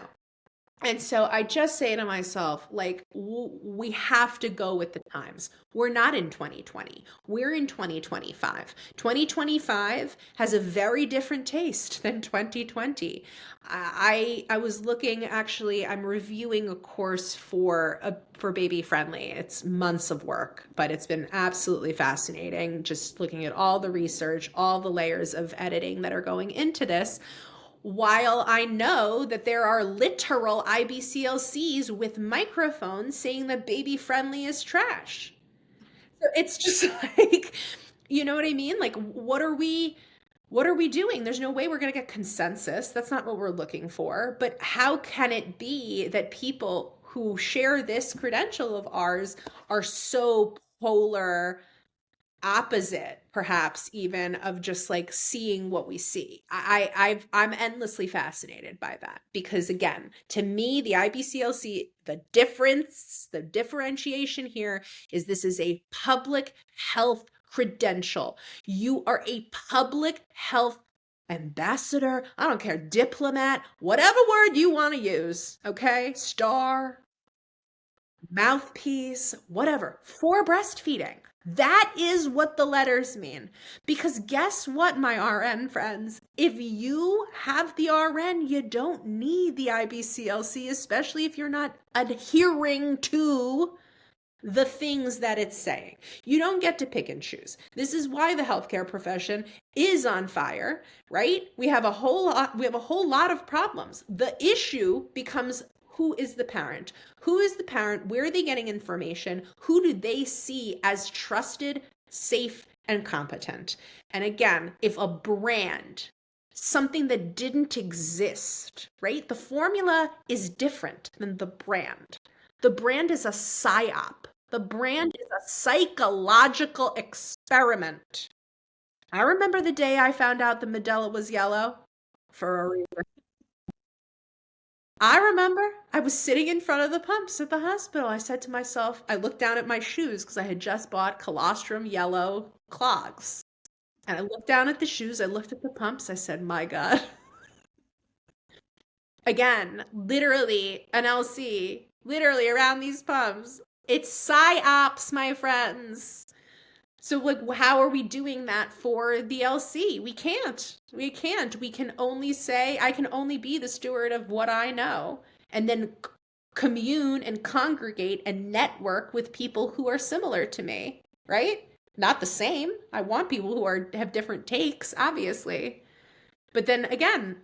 And so I just say to myself, like, we have to go with the times. We're not in 2020. We're in 2025. 2025 has a very different taste than 2020. I was looking, actually, I'm reviewing a course for Baby Friendly. It's months of work, but it's been absolutely fascinating, just looking at all the research, all the layers of editing that are going into this. While I know that there are literal IBCLCs with microphones saying that Baby Friendly is trash. So it's just like, you know what I mean? Like, what are we doing? There's no way we're going to get consensus. That's not what we're looking for. But how can it be that people who share this credential of ours are so polar opposite, perhaps even, of just like seeing what we see? I'm endlessly fascinated by that, because again, to me, the IBCLC, the differentiation here is this is a public health credential. You are a public health ambassador, I don't care, diplomat, whatever word you want to use, okay? Star, mouthpiece, whatever, for breastfeeding. That is what the letters mean. Because guess what, my RN friends? If you have the RN, you don't need the IBCLC, especially if you're not adhering to the things that it's saying. You don't get to pick and choose. This is why the healthcare profession is on fire, right? We have a whole lot of problems. The issue becomes, who is the parent? Who is the parent? Where are they getting information? Who do they see as trusted, safe, and competent? And again, if a brand, something that didn't exist, right? The formula is different than the brand. The brand is a PsyOp. The brand is a psychological experiment. I remember the day I found out the Medela was yellow for a reason. I remember I was sitting in front of the pumps at the hospital. I said to myself, I looked down at my shoes because I had just bought colostrum yellow clogs. And I looked down at the shoes, I looked at the pumps, I said, my God. Again, literally an LC, literally around these pumps. It's PsyOps, my friends. So like, how are we doing that for the LC? We can't. We can only say, I can only be the steward of what I know, and then commune and congregate and network with people who are similar to me, right? Not the same. I want people who have different takes, obviously. But then again,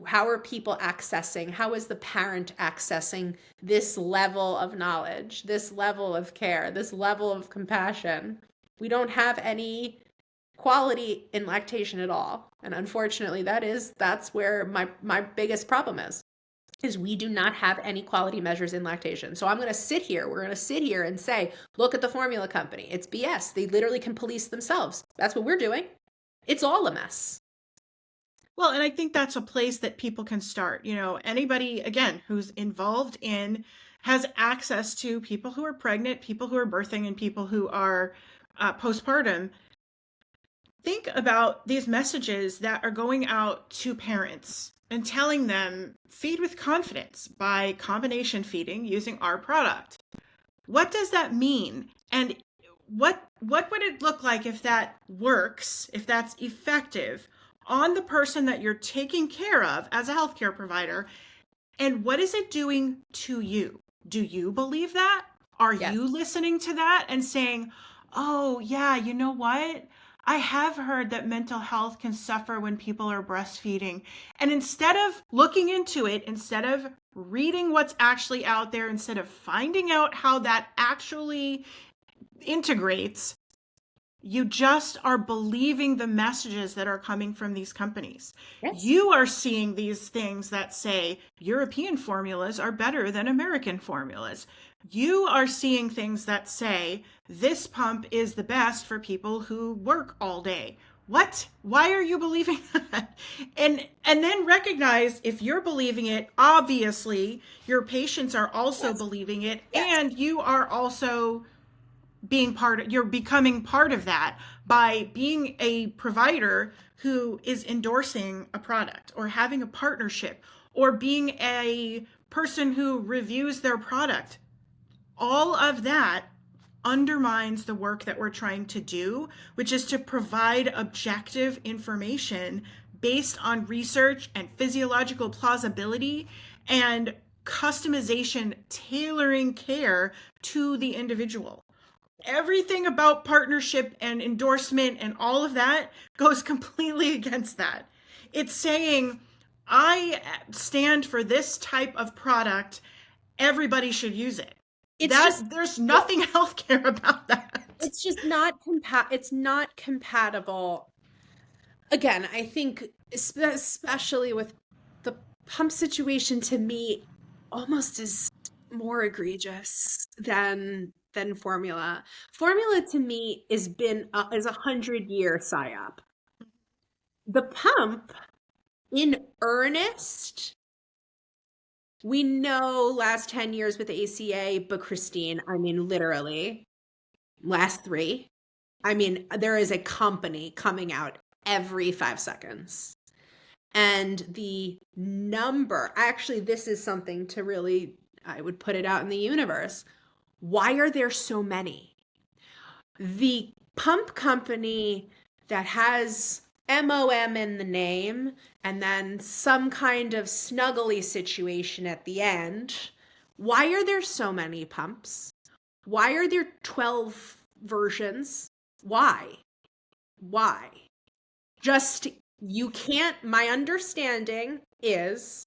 how are people accessing? How is the parent accessing this level of knowledge, this level of care, this level of compassion? We don't have any quality in lactation at all. And unfortunately, that's where my biggest problem is we do not have any quality measures in lactation. So we're going to sit here and say, look at the formula company. It's BS. They literally can police themselves. That's what we're doing. It's all a mess. Well, and I think that's a place that people can start. Anybody, again, who's involved in, has access to people who are pregnant, people who are birthing, and people who are postpartum. think about these messages that are going out to parents and telling them feed with confidence by combination feeding using our product. What does that mean? And what would it look like if that works, if that's effective on the person that you're taking care of as a healthcare provider? And what is it doing to you? Do you believe that? Are you listening to that and saying, oh, yeah, you know what? I have heard that mental health can suffer when people are breastfeeding. And instead of looking into it, instead of reading what's actually out there, instead of finding out how that actually integrates, you just are believing the messages that are coming from these companies. Yes. You are seeing these things that say European formulas are better than American formulas. You are seeing things that say this pump is the best for people who work all day. What? Why are you believing that? And then recognize if you're believing it, obviously your patients are also believing it, and you are also you're becoming part of that by being a provider who is endorsing a product or having a partnership or being a person who reviews their product. All of that undermines the work that we're trying to do, which is to provide objective information based on research and physiological plausibility and customization, tailoring care to the individual. Everything about partnership and endorsement and all of that goes completely against that. It's saying, I stand for this type of product. Everybody should use it. There's nothing healthcare about that. It's just not it's not compatible. Again, I think especially with the pump situation, to me, almost is more egregious than formula. Formula to me is 100-year PsyOp. The pump, in earnest, we know last 10 years with the ACA, but Christine, I mean, literally, last 3. I mean, there is a company coming out every 5 seconds. And the number, actually, this is something to really, I would put it out in the universe. Why are there so many? The pump company that has MOM in the name and then some kind of snuggly situation at the end, why are there so many pumps? Why are there 12 versions? Why? Just, you can't, my understanding is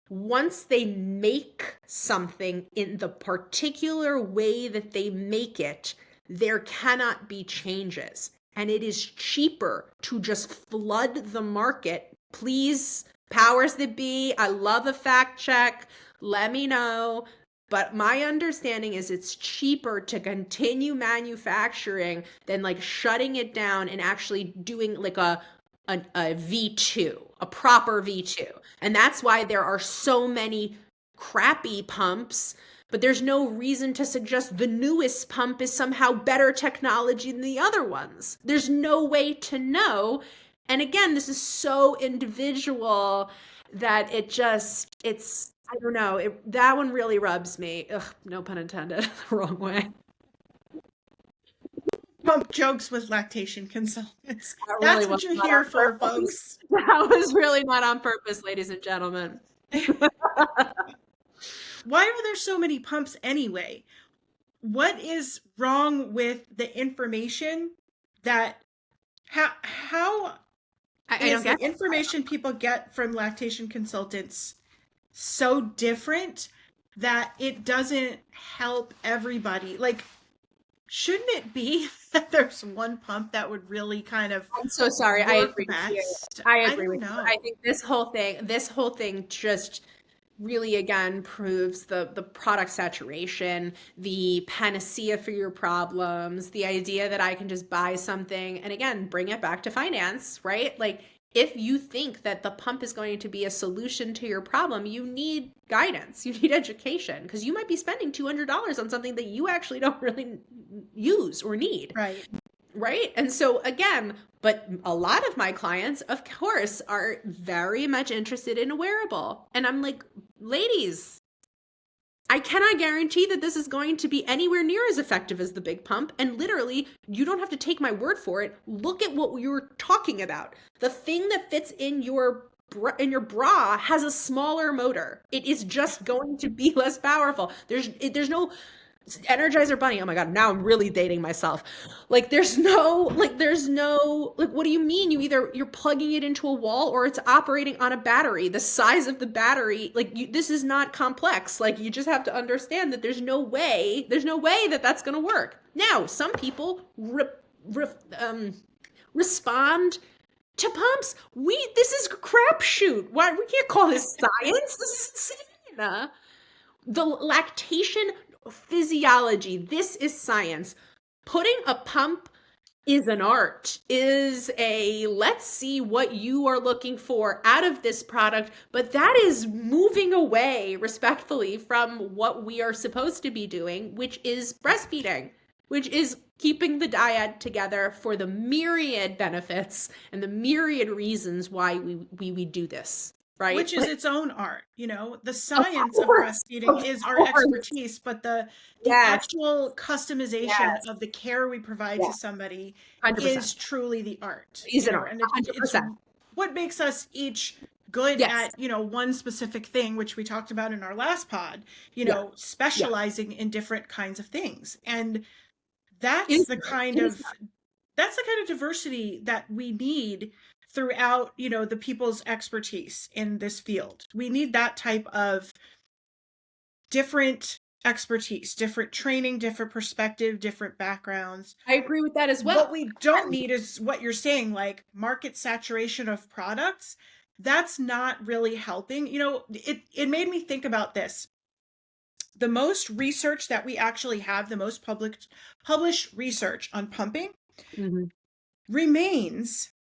once they make something in the particular way that they make it, there cannot be changes. And it is cheaper to just flood the market. Please, powers that be, I love a fact check. Let me know. But my understanding is it's cheaper to continue manufacturing than like shutting it down and actually doing like a V2, a proper V2. And that's why there are so many crappy pumps, but there's no reason to suggest the newest pump is somehow better technology than the other ones. There's no way to know. And again, this is so individual that it's, I don't know, that one really rubs me, no pun intended, the wrong way. Pump jokes with lactation consultants. That's what you're here for, folks. That was really not on purpose, ladies and gentlemen. Why are there so many pumps anyway? What is wrong with the information that how is the information people get from lactation consultants so different that it doesn't help everybody? Like, shouldn't it be that there's one pump that would really kind of I'm so sorry. I agree with you. I agree with you. I think this whole thing just really, again, proves the product saturation, the panacea for your problems, the idea that I can just buy something and, again, bring it back to finance, right? Like, if you think that the pump is going to be a solution to your problem, you need guidance, you need education, because you might be spending $200 on something that you actually don't really use or need. Right. Right. And so again, but a lot of my clients, of course, are very much interested in a wearable. And I'm like, ladies, I cannot guarantee that this is going to be anywhere near as effective as the big pump. And literally, you don't have to take my word for it. Look at what you're talking about. The thing that fits in your bra has a smaller motor. It is just going to be less powerful. There's no Energizer Bunny. Oh my God, now I'm really dating myself. Like there's no, like what do you mean? You're plugging it into a wall or it's operating on a battery. The size of the battery, this is not complex. Like you just have to understand that there's no way that that's going to work. Now, some people respond to pumps. This is a crapshoot. Why we can't call this science? This is insane. The lactation physiology, this is science. Putting a pump is an art, let's see what you are looking for out of this product, but that is moving away respectfully from what we are supposed to be doing, which is breastfeeding, which is keeping the dyad together for the myriad benefits and the myriad reasons why we do this. Right? Which is its own art. The science of breastfeeding is our expertise, but the actual customization of the care we provide to somebody 100%. is truly the art. Is an art. 100%. It's what makes us each good at, one specific thing, which we talked about in our last pod, specializing in different kinds of things. And that's the kind of diversity that we need throughout, the people's expertise in this field. We need that type of different expertise, different training, different perspective, different backgrounds. I agree with that as well. What we don't need is what you're saying, like market saturation of products. That's not really helping. It made me think about this. The most research that we actually have, the most published research on pumping remains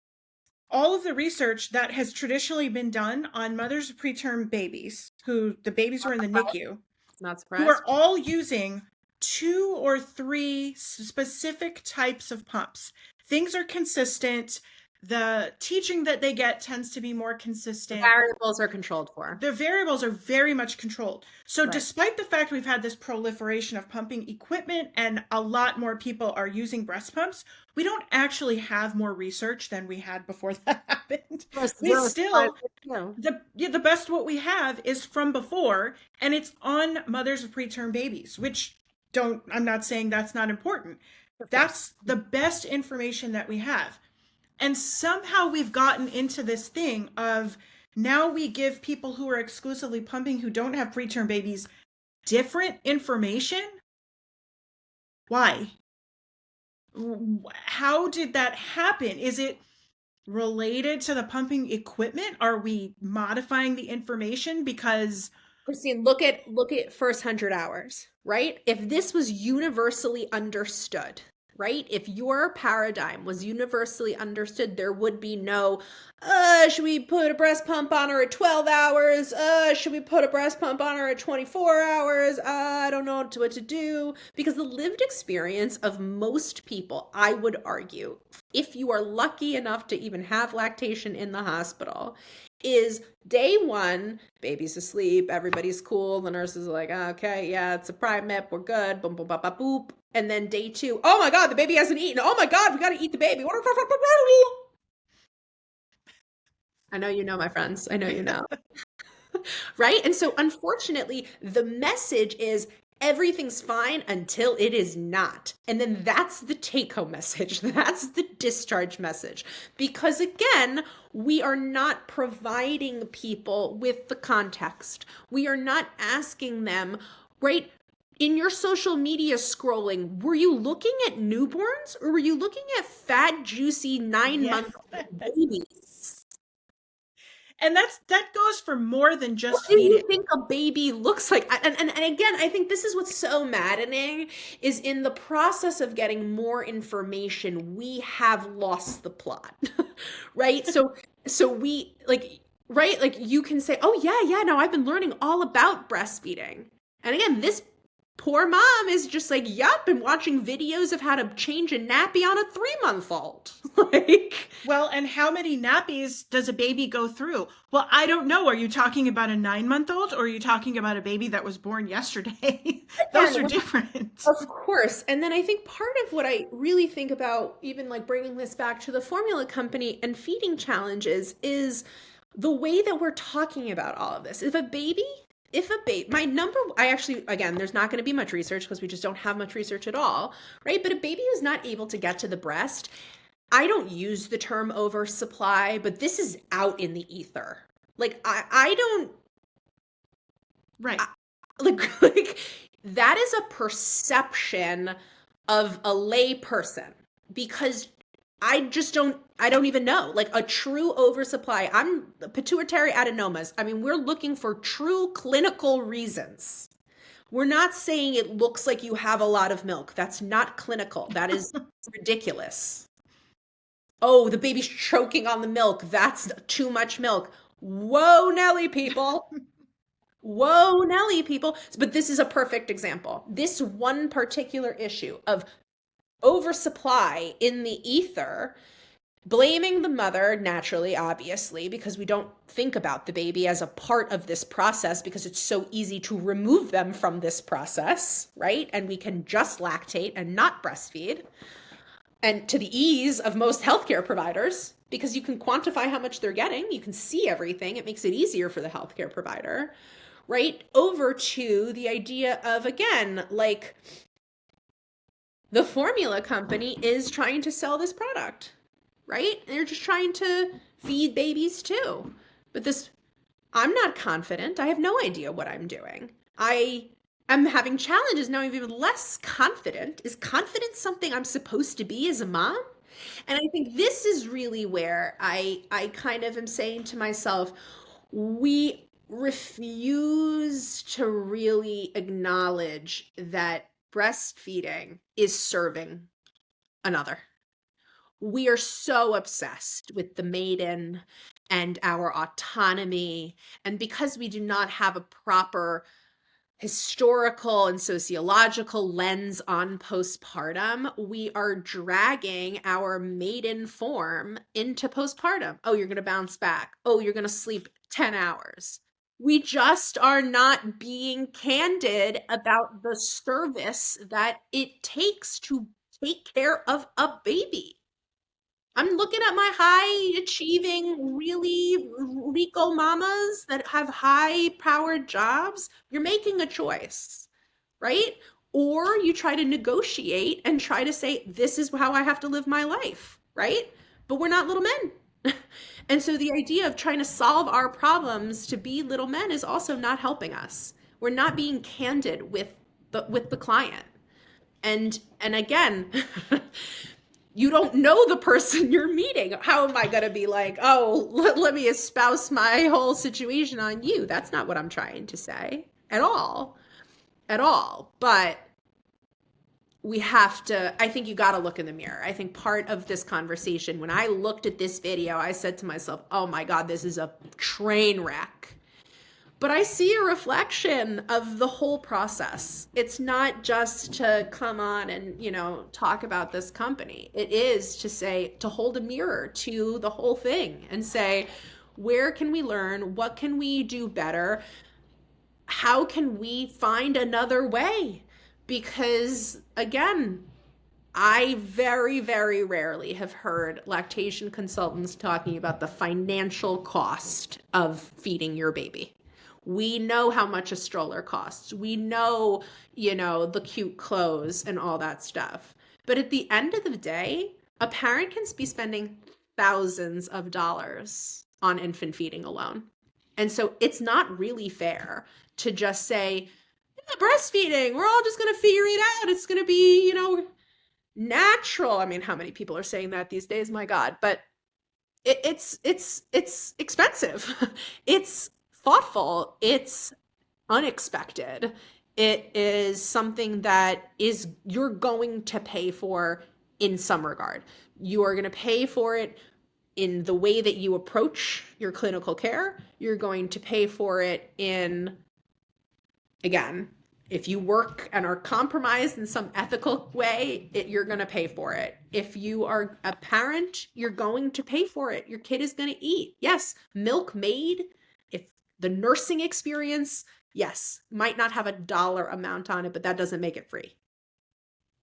all of the research that has traditionally been done on mothers of preterm babies, who the babies were in the NICU, not surprised, who are all using 2 or 3 specific types of pumps. Things are consistent. The teaching that they get tends to be more consistent. The variables are controlled for. The variables are very much controlled. So despite the fact we've had this proliferation of pumping equipment and a lot more people are using breast pumps, we don't actually have more research than we had before that happened. The best what we have is from before, and it's on mothers of preterm babies, which I'm not saying that's not important. That's the best information that we have. And somehow we've gotten into this thing of now we give people who are exclusively pumping, who don't have preterm babies, different information. Why? How did that happen? Is it related to the pumping equipment? Are we modifying the information? Because Christine, look at first 100 hours, right? If this was universally understood, right? If your paradigm was universally understood, there would be no, should we put a breast pump on her at 12 hours? Should we put a breast pump on her at 24 hours? I don't know what to do. Because the lived experience of most people, I would argue, if you are lucky enough to even have lactation in the hospital, is day 1, baby's asleep, everybody's cool, the nurses are like, okay, yeah, it's a prime MIP, we're good, boom, boom, boop, boop, boop. And then day 2, oh my God, the baby hasn't eaten. Oh my God, we got to eat the baby. I know you know, my friends. I know you know. Right? And so unfortunately, the message is everything's fine until it is not. And then that's the take-home message. That's the discharge message. Because again, we are not providing people with the context. We are not asking them, right? In your social media scrolling, were you looking at newborns or were you looking at fat, juicy 9-month babies? And that goes for more than just feeding. What do you think a baby looks like? And again, I think this is what's so maddening is in the process of getting more information, we have lost the plot, right? So we right? You can say, oh yeah, no, I've been learning all about breastfeeding. And again, this poor mom is just like, yup, and watching videos of how to change a nappy on a 3-month-old. Like, well, and how many nappies does a baby go through? Well, I don't know. Are you talking about a 9-month-old, or are you talking about a baby that was born yesterday? Those are different. Of course. And then I think part of what I really think about, even like bringing this back to the formula company and feeding challenges, is the way that we're talking about all of this. My number, I actually, again, there's not going to be much research because we just don't have much research at all, right? But a baby who's not able to get to the breast, I don't use the term oversupply, but this is out in the ether. Like, I don't. Right. Like that is a perception of a lay person, because I don't even know. Like, a true oversupply, pituitary adenomas. I mean, we're looking for true clinical reasons. We're not saying it looks like you have a lot of milk. That's not clinical. That is ridiculous. Oh, the baby's choking on the milk. That's too much milk. Whoa, Nelly, people. Whoa, Nelly, people. But this is a perfect example. This one particular issue of oversupply in the ether, blaming the mother, naturally, obviously, because we don't think about the baby as a part of this process, because it's so easy to remove them from this process, right? And we can just lactate and not breastfeed. And to the ease of most healthcare providers, because you can quantify how much they're getting, you can see everything. It makes it easier for the healthcare provider, right? Over to the idea of, again, like, the formula company is trying to sell this product, right? They're just trying to feed babies too. But I'm not confident. I have no idea what I'm doing. I am having challenges now. I'm even less confident. Is confidence something I'm supposed to be as a mom? And I think this is really where I kind of am saying to myself, we refuse to really acknowledge that breastfeeding is serving another. We are so obsessed with the maiden and our autonomy. And because we do not have a proper historical and sociological lens on postpartum, we are dragging our maiden form into postpartum. Oh, you're going to bounce back. Oh, you're going to sleep 10 hours. We just are not being candid about the service that it takes to take care of a baby. I'm looking at my high achieving, really Rico mamas that have high powered jobs. You're making a choice, right? Or you try to negotiate and try to say, this is how I have to live my life, right? But we're not little men. And so the idea of trying to solve our problems to be little men is also not helping us. We're not being candid with the client. And again, you don't know the person you're meeting. How am I going to be like, oh, let me espouse my whole situation on you? That's not what I'm trying to say at all. But we have to, I think you got to look in the mirror. I think part of this conversation, when I looked at this video, I said to myself, oh my God, this is a train wreck. But I see a reflection of the whole process. It's not just to come on and, talk about this company. It is to hold a mirror to the whole thing and say, where can we learn? What can we do better? How can we find another way? Because again, I very, very rarely have heard lactation consultants talking about the financial cost of feeding your baby. We know how much a stroller costs. We know, the cute clothes and all that stuff. But at the end of the day, a parent can be spending thousands of dollars on infant feeding alone. And so it's not really fair to just say, breastfeeding, we're all just going to figure it out. It's going to be, natural. I mean, how many people are saying that these days? My God. But it's expensive. It's thoughtful. It's unexpected. It is something that you're going to pay for in some regard. You are going to pay for it in the way that you approach your clinical care. You're going to pay for it in, again, If you work and are compromised in some ethical way, you're going to pay for it. If you are a parent, you're going to pay for it. Your kid is going to eat. Yes, Milkmaid, if the nursing experience, yes, might not have a dollar amount on it, but that doesn't make it free.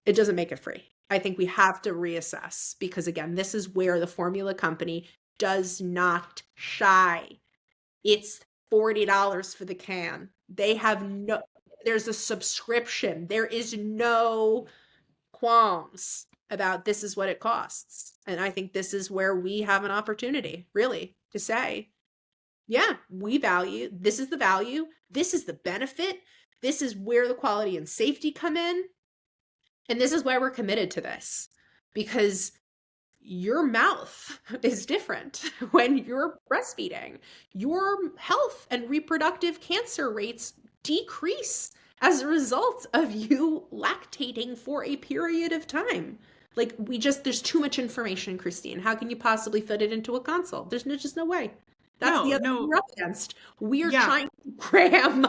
It doesn't make it free. I think we have to reassess because, again, this is where the formula company does not shy. It's $40 for the can. They have no, there's a subscription. There is no qualms about this is what it costs. And I think this is where we have an opportunity, really, to say, yeah, we value, this is the value, this is the benefit, this is where the quality and safety come in. And this is why we're committed to this, because your mouth is different when you're breastfeeding. Your health and reproductive cancer rates decrease as a result of you lactating for a period of time. Like there's too much information, Christine. How can you possibly fit it into a consult? There's just no way. That's the other thing we're up against. We are trying to cram.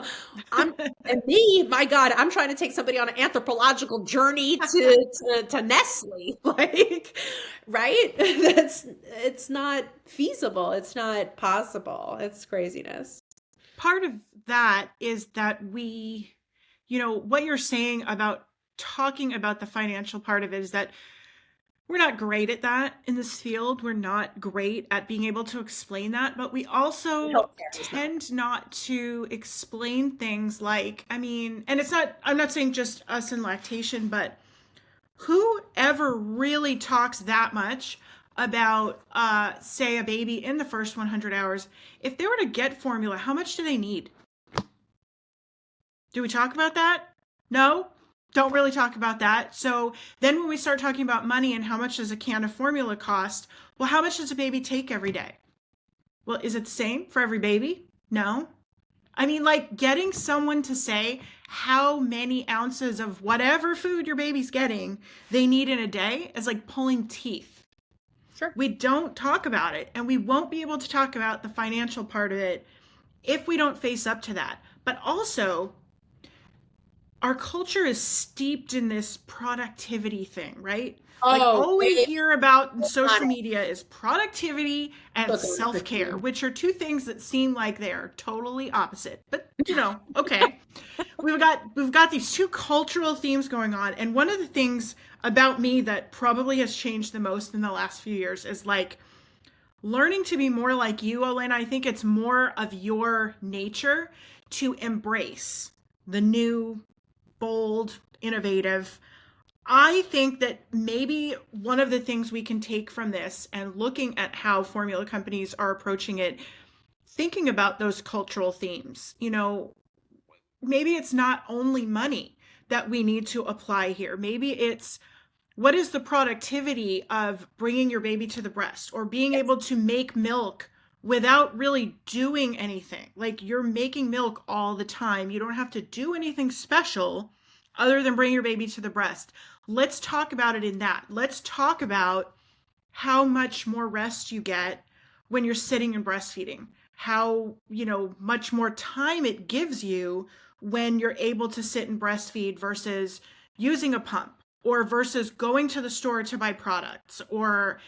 And me, my God, I'm trying to take somebody on an anthropological journey to Nestle, like, right? It's not feasible. It's not possible. It's craziness. Part of that is that we, what you're saying about talking about the financial part of it is that we're not great at that in this field. We're not great at being able to explain that, but we also tend not to explain things like, and I'm not saying just us in lactation, but whoever really talks that much about, say, a baby in the first 100 hours, if they were to get formula, how much do they need? Do we talk about that? No? Don't really talk about that. So then when we start talking about money and how much does a can of formula cost, well, how much does a baby take every day? Well, is it the same for every baby? No. Getting someone to say how many ounces of whatever food your baby's getting they need in a day is like pulling teeth. Sure. We don't talk about it, and we won't be able to talk about the financial part of it if we don't face up to that. But also, our culture is steeped in this productivity thing, right? All we hear about in social media is productivity and self-care, which are two things that seem like they're totally opposite. But, okay. We've got these two cultural themes going on. And one of the things about me that probably has changed the most in the last few years is learning to be more like you, Olena. I think it's more of your nature to embrace the new, bold, innovative. I think that maybe one of the things we can take from this and looking at how formula companies are approaching it, thinking about those cultural themes, maybe it's not only money that we need to apply here. Maybe it's what is the productivity of bringing your baby to the breast or being able to make milk without really doing anything. Like you're making milk all the time. You don't have to do anything special other than bring your baby to the breast. Let's talk about it in that. Let's talk about how much more rest you get when you're sitting and breastfeeding. How, much more time it gives you when you're able to sit and breastfeed versus using a pump or versus going to the store to buy products or,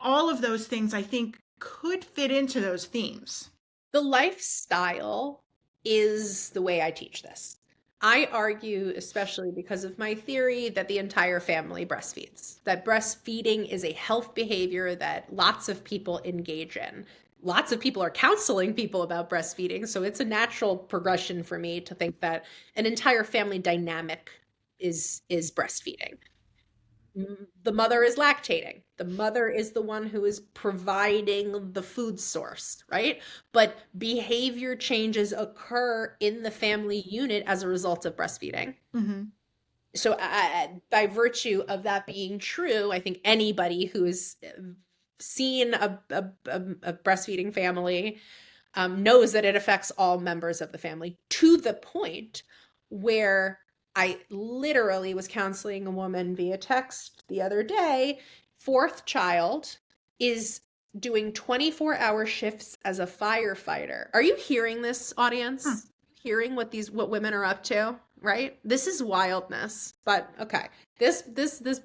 all of those things I think could fit into those themes. The lifestyle is the way I teach this. I argue, especially because of my theory, that the entire family breastfeeds, that breastfeeding is a health behavior that lots of people engage in. Lots of people are counseling people about breastfeeding, so it's a natural progression for me to think that an entire family dynamic is breastfeeding. The mother is lactating. The mother is the one who is providing the food source, right? But behavior changes occur in the family unit as a result of breastfeeding. Mm-hmm. So by virtue of that being true, I think anybody who has seen a breastfeeding family knows that it affects all members of the family to the point where I literally was counseling a woman via text the other day. 4th child is doing 24-hour shifts as a firefighter. Are you hearing this, audience? Hearing what women are up to? right? This is wildness. But okay. This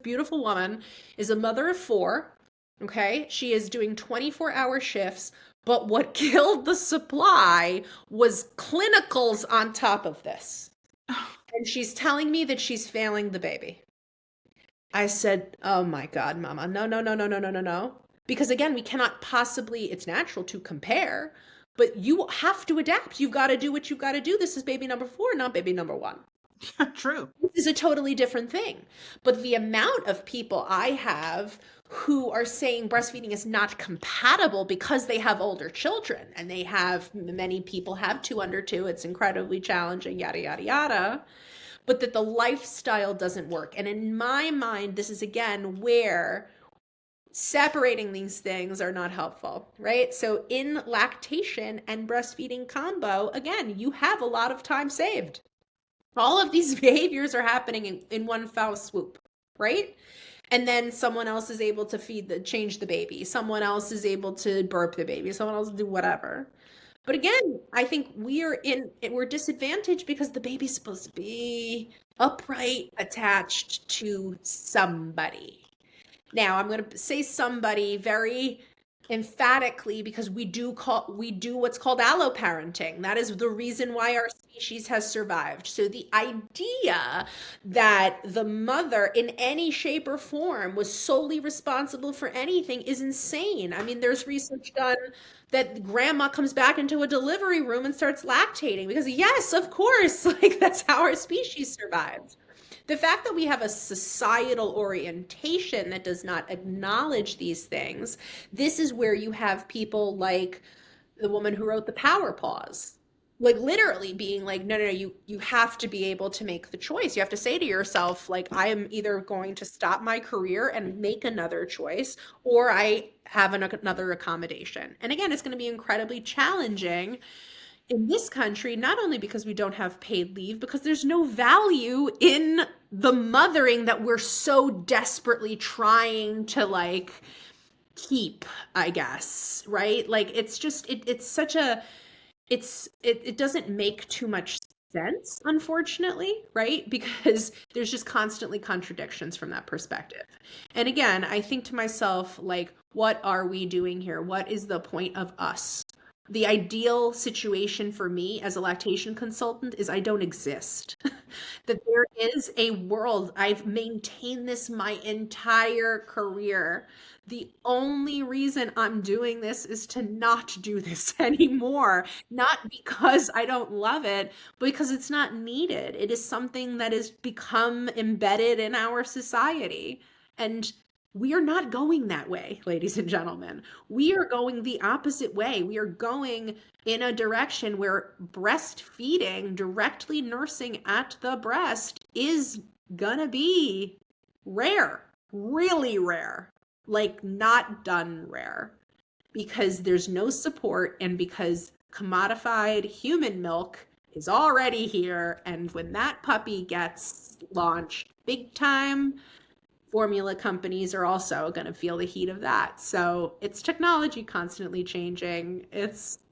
beautiful woman is a mother of 4. Okay? She is doing 24-hour shifts, but what killed the supply was clinicals on top of this. And she's telling me that she's failing the baby. I said, "Oh my God, Mama. No, no, no, no, no, no, no, no." Because again, we cannot possibly, it's natural to compare, but you have to adapt. You've got to do what you've got to do. This is baby number 4, not baby number 1. True. This is a totally different thing. But the amount of people I have who are saying breastfeeding is not compatible because they have older children, and many people have 2 under 2. It's incredibly challenging, yada, yada, yada. But that the lifestyle doesn't work. And in my mind, this is again where separating these things are not helpful, right? So in lactation and breastfeeding combo, again, you have a lot of time saved. All of these behaviors are happening in one foul swoop, right? And then someone else is able to change the baby. Someone else is able to burp the baby. Someone else do whatever. But again, I think we're disadvantaged because the baby's supposed to be upright, attached to somebody. Now, I'm going to say somebody very emphatically because we do what's called alloparenting. That is the reason why our species has survived. So the idea that the mother in any shape or form was solely responsible for anything is insane. I mean, there's research done that grandma comes back into a delivery room and starts lactating because yes, of course, like that's how our species survived. The fact that we have a societal orientation that does not acknowledge these things, this is where you have people like the woman who wrote the Power Pause, like literally being like, no, you have to be able to make the choice. You have to say to yourself, like, I am either going to stop my career and make another choice, or I have another accommodation. And again, it's going to be incredibly challenging in this country, not only because we don't have paid leave, because there's no value in the mothering that we're so desperately trying to like keep, I guess, right? Like it's just, it's such a, it doesn't make too much sense, unfortunately, right? Because there's just constantly contradictions from that perspective. And again, I think to myself, like, what are we doing here? What is the point of us? The ideal situation for me as a lactation consultant is I don't exist. That there is a world, I've maintained this my entire career. The only reason I'm doing this is to not do this anymore. Not because I don't love it, but because it's not needed. It is something that has become embedded in our society. And we are not going that way, ladies and gentlemen. We are going the opposite way. We are going in a direction where breastfeeding, directly nursing at the breast, is gonna be rare, really rare, like not done rare, because there's no support and because commodified human milk is already here. And when that puppy gets launched big time, formula companies are also going to feel the heat of that. So it's technology constantly changing.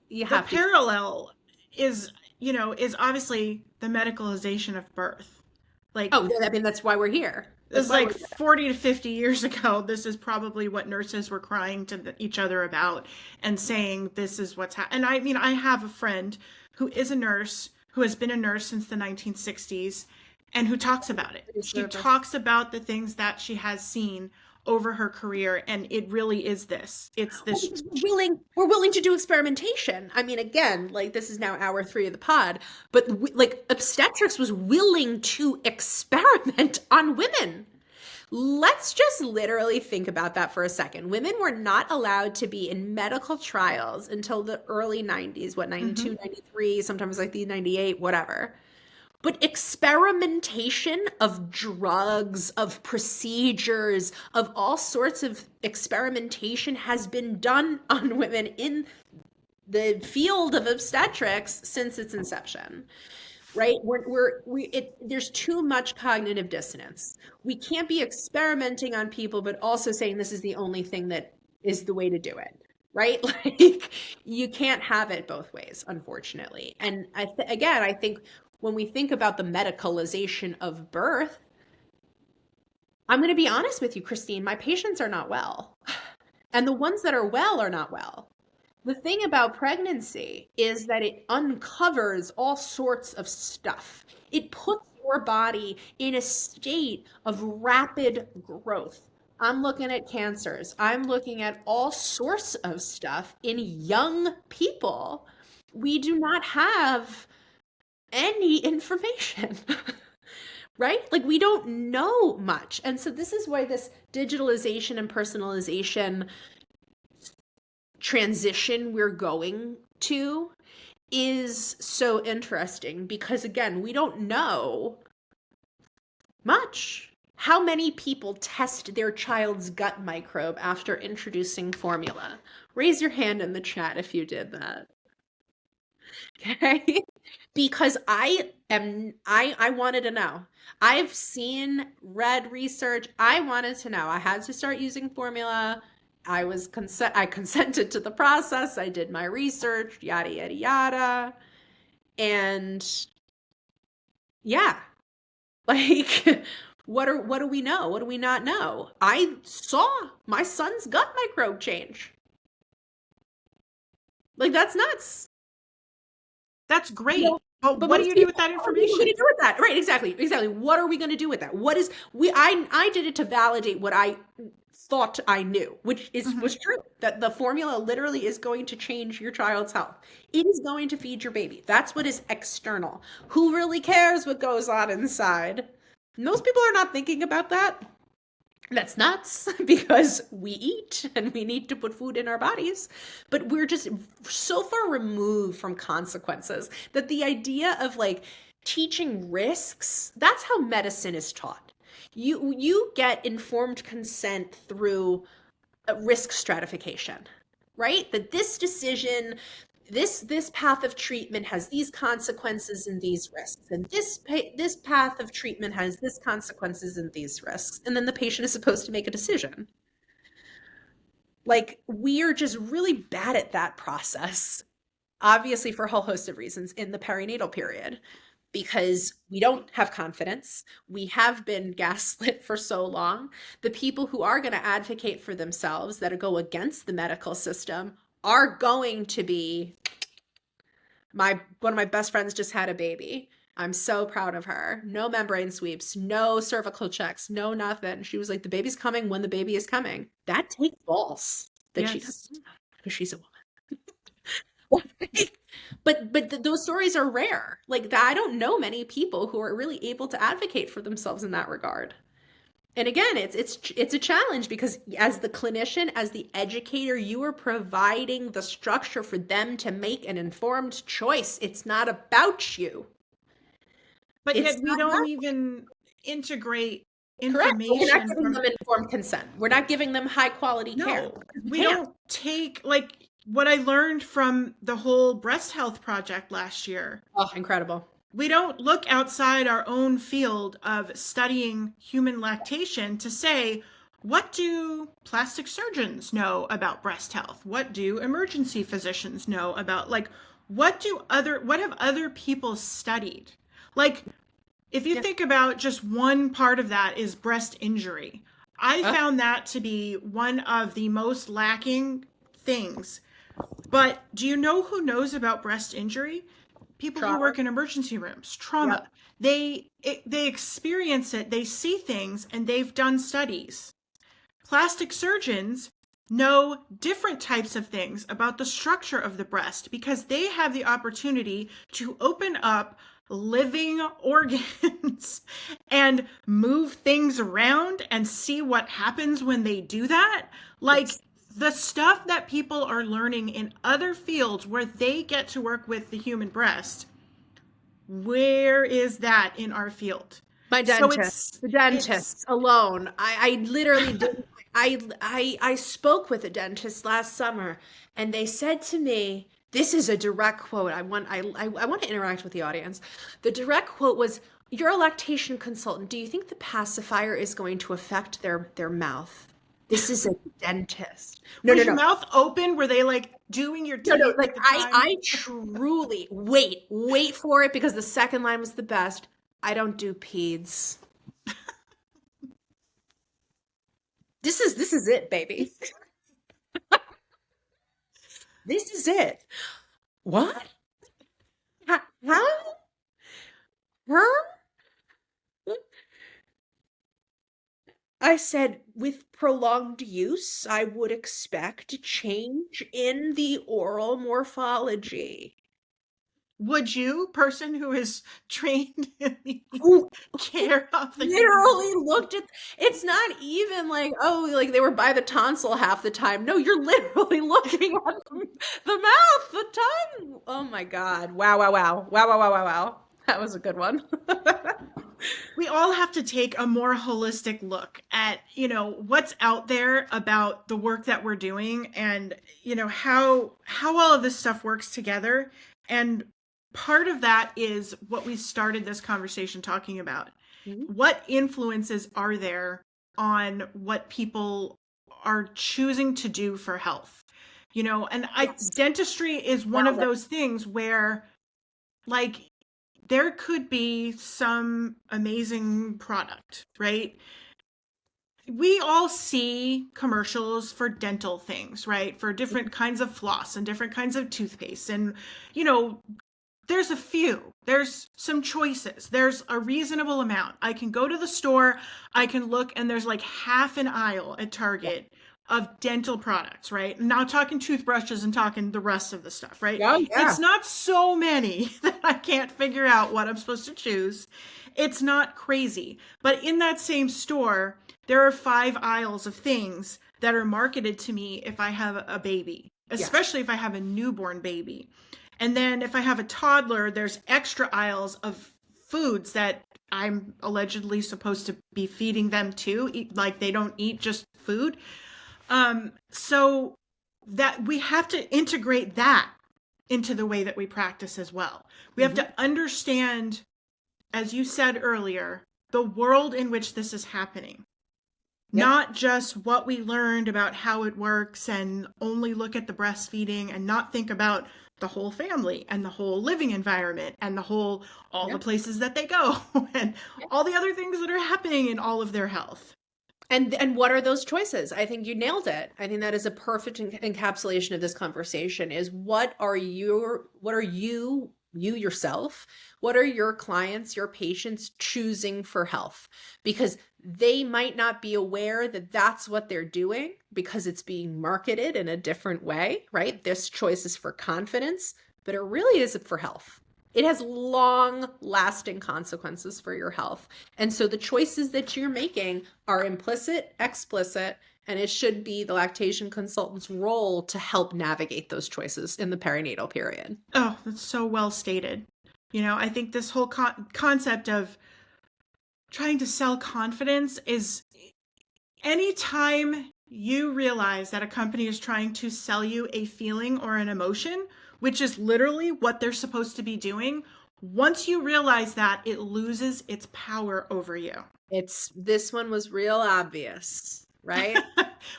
You have the parallel is obviously the medicalization of birth. Like, oh, I mean, that's why we're here. It's like 40 to 50 years ago, this is probably what nurses were crying to each other about and saying, this is what's happening. And I mean, I have a friend who is a nurse, who has been a nurse since the 1960s, and who talks about it. She talks about the things that she has seen over her career, and it really is this. It's this. We're willing to do experimentation. I mean, again, like this is now hour 3 of the pod, but like obstetrics was willing to experiment on women. Let's just literally think about that for a second. Women were not allowed to be in medical trials until the early 90s, 92, 93, sometimes like the 98, whatever. But experimentation of drugs, of procedures, of all sorts of experimentation has been done on women in the field of obstetrics since its inception, right? There's too much cognitive dissonance. We can't be experimenting on people, but also saying this is the only thing that is the way to do it. Right? Like you can't have it both ways, unfortunately. And I think when we think about the medicalization of birth, I'm going to be honest with you, Christine, my patients are not well. And the ones that are well are not well. The thing about pregnancy is that it uncovers all sorts of stuff. It puts your body in a state of rapid growth. I'm looking at cancers. I'm looking at all sorts of stuff in young people. We do not have any information, right? Like we don't know much. And so this is why this digitalization and personalization transition we're going to is so interesting, because again, we don't know much. How many people test their child's gut microbe after introducing formula? Raise your hand in the chat if you did that. Okay? Because I wanted to know. I've read research. I wanted to know. I had to start using formula. I consented to the process. I did my research, yada, yada, yada. And yeah, like, what do we know? What do we not know? I saw my son's gut microbe change. Like, that's nuts. That's great. But what do you do with that information? What are we going to do with that? Right, exactly. What are we going to do with that? I did it to validate what I thought I knew, which was true. That the formula literally is going to change your child's health. It is going to feed your baby. That's what is external. Who really cares what goes on inside? Most people are not thinking about that. That's nuts, because we eat and we need to put food in our bodies, but we're just so far removed from consequences that the idea of like teaching risks, that's how medicine is taught. You get informed consent through risk stratification, right? That this decision, this path of treatment has these consequences and these risks, and this path of treatment has this consequences and these risks, and then the patient is supposed to make a decision. Like, we are just really bad at that process, obviously for a whole host of reasons in the perinatal period, because we don't have confidence. We have been gaslit for so long. The people who are going to advocate for themselves, that go against the medical system, are going to be one of my best friends just had a baby. I'm so proud of her. No membrane sweeps, no cervical checks, no nothing. She was like, the baby's coming when the baby is coming. That takes balls that she doesn't have, because she's a woman. But those stories are rare. Like, I don't know many people who are really able to advocate for themselves in that regard. And again, it's a challenge, because as the clinician, as the educator, you are providing the structure for them to make an informed choice. It's not about you. But yet we don't even integrate information. Correct. We're not giving them informed consent. We're not giving them high quality care. We don't take, like, what I learned from the whole breast health project last year. Oh, incredible. We don't look outside our own field of studying human lactation to say, what do plastic surgeons know about breast health? What do emergency physicians know about, like, what have other people studied? Like, if you think about just one part of that is breast injury, I found that to be one of the most lacking things. But do you know who knows about breast injury? People who work in emergency rooms, trauma. Yep. They experience it, they see things, and they've done studies. Plastic surgeons know different types of things about the structure of the breast, because they have the opportunity to open up living organs and move things around and see what happens when they do that. Like, the stuff that people are learning in other fields where they get to work with the human breast, where is that in our field? My dentist, the dentist alone. I literally did. I spoke with a dentist last summer, and they said to me, this is a direct quote. I want to interact with the audience. The direct quote was, "You're a lactation consultant. Do you think the pacifier is going to affect their mouth?" This is a dentist. No, Was no, your no. mouth open? Were they like doing your No, teeth no, like at the time? I truly wait for it because the second line was the best. I don't do peds. This is it, baby. This is it. What? Huh? Huh? I said, with prolonged use, I would expect a change in the oral morphology. Would you, person who is trained in the Who care of the literally looked at it's not even like, oh, like they were by the tonsil half the time. No, you're literally looking at the mouth, the tongue. Oh my God. Wow, wow, wow. Wow, wow, wow, wow, wow. That was a good one. we all have to take a more holistic look at, what's out there about the work that we're doing and, how all of this stuff works together. And part of that is what we started this conversation talking about. Mhm. What influences are there on what people are choosing to do for health? And Yes. dentistry is one Nailed of it. those things where, like, there could be some amazing product, right? We all see commercials for dental things, right? For different kinds of floss and different kinds of toothpaste. And, there's a few. There's some choices. There's a reasonable amount. I can go to the store, I can look, and there's like half an aisle at Target of dental products, right? I'm not talking toothbrushes and talking the rest of the stuff, right? Oh, yeah. It's not so many that I can't figure out what I'm supposed to choose. It's not crazy. But in that same store, there are 5 aisles of things that are marketed to me if I have a baby, especially if I have a newborn baby. And then if I have a toddler, there's extra aisles of foods that I'm allegedly supposed to be feeding them too. Like they don't eat just food. So that we have to integrate that into the way that we practice as well. We have to understand, as you said earlier, the world in which this is happening. Yep. Not just what we learned about how it works and only look at the breastfeeding and not think about the whole family and the whole living environment and all the places that they go and all the other things that are happening in all of their health. And what are those choices? I think you nailed it. I think that is a perfect encapsulation of this conversation is what are you yourself? What are your clients, your patients choosing for health? Because they might not be aware that that's what they're doing because it's being marketed in a different way, right? This choice is for confidence, but it really is for health. It has long-lasting consequences for your health. And so the choices that you're making are implicit, explicit, and it should be the lactation consultant's role to help navigate those choices in the perinatal period. Oh, that's so well stated. I think this whole concept of trying to sell confidence is anytime you realize that a company is trying to sell you a feeling or an emotion, which is literally what they're supposed to be doing, once you realize that, it loses its power over you. This one was real obvious, right?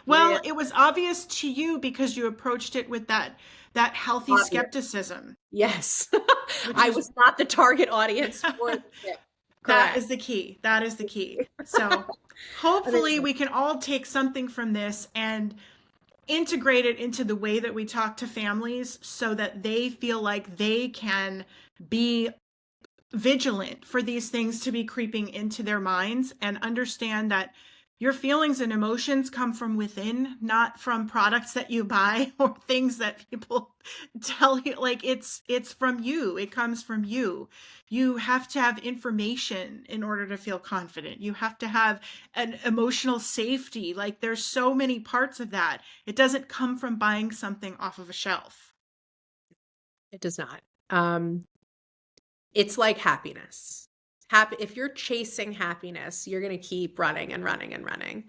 Well, it was obvious to you because you approached it with that healthy skepticism. Yes. I was not the target audience for it. That is the key. That is the key. So hopefully we can all take something from this and integrate it into the way that we talk to families so that they feel like they can be vigilant for these things to be creeping into their minds and understand that your feelings and emotions come from within, not from products that you buy or things that people tell you. Like it's from you. It comes from you. You have to have information in order to feel confident. You have to have an emotional safety. Like there's so many parts of that. It doesn't come from buying something off of a shelf. It does not. It's like happiness. If you're chasing happiness, you're going to keep running and running and running.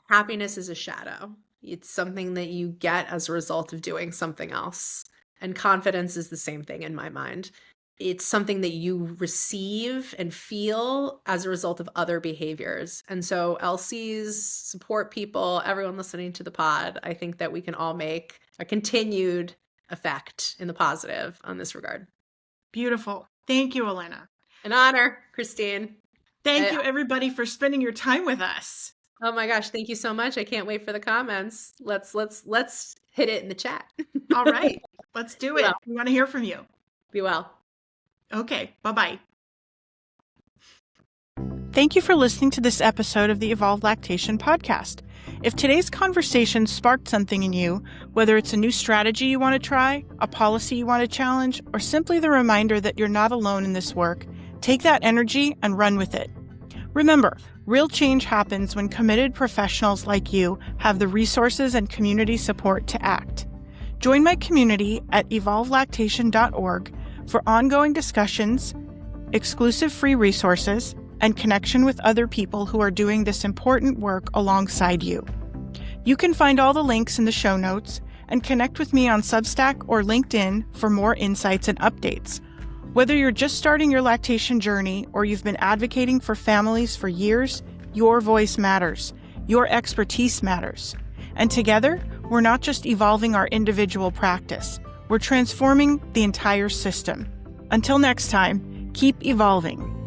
Happiness is a shadow. It's something that you get as a result of doing something else. And confidence is the same thing in my mind. it's something that you receive and feel as a result of other behaviors. And so LCs, support people, everyone listening to the pod, I think that we can all make a continued effect in the positive on this regard. Beautiful. Thank you, Olena. An honor, Christine. Thank you, everybody, for spending your time with us. Oh my gosh, thank you so much. I can't wait for the comments. Let's hit it in the chat. All right, let's do it. We want to hear from you. Be well. Okay, bye-bye. Thank you for listening to this episode of the Evolve Lactation Podcast. If today's conversation sparked something in you, whether it's a new strategy you want to try, a policy you want to challenge, or simply the reminder that you're not alone in this work, take that energy and run with it. Remember, real change happens when committed professionals like you have the resources and community support to act. Join my community at evolvelactation.org for ongoing discussions, exclusive free resources, and connection with other people who are doing this important work alongside you. You can find all the links in the show notes and connect with me on Substack or LinkedIn for more insights and updates. Whether you're just starting your lactation journey or you've been advocating for families for years, your voice matters. Your expertise matters. And together, we're not just evolving our individual practice, we're transforming the entire system. Until next time, keep evolving.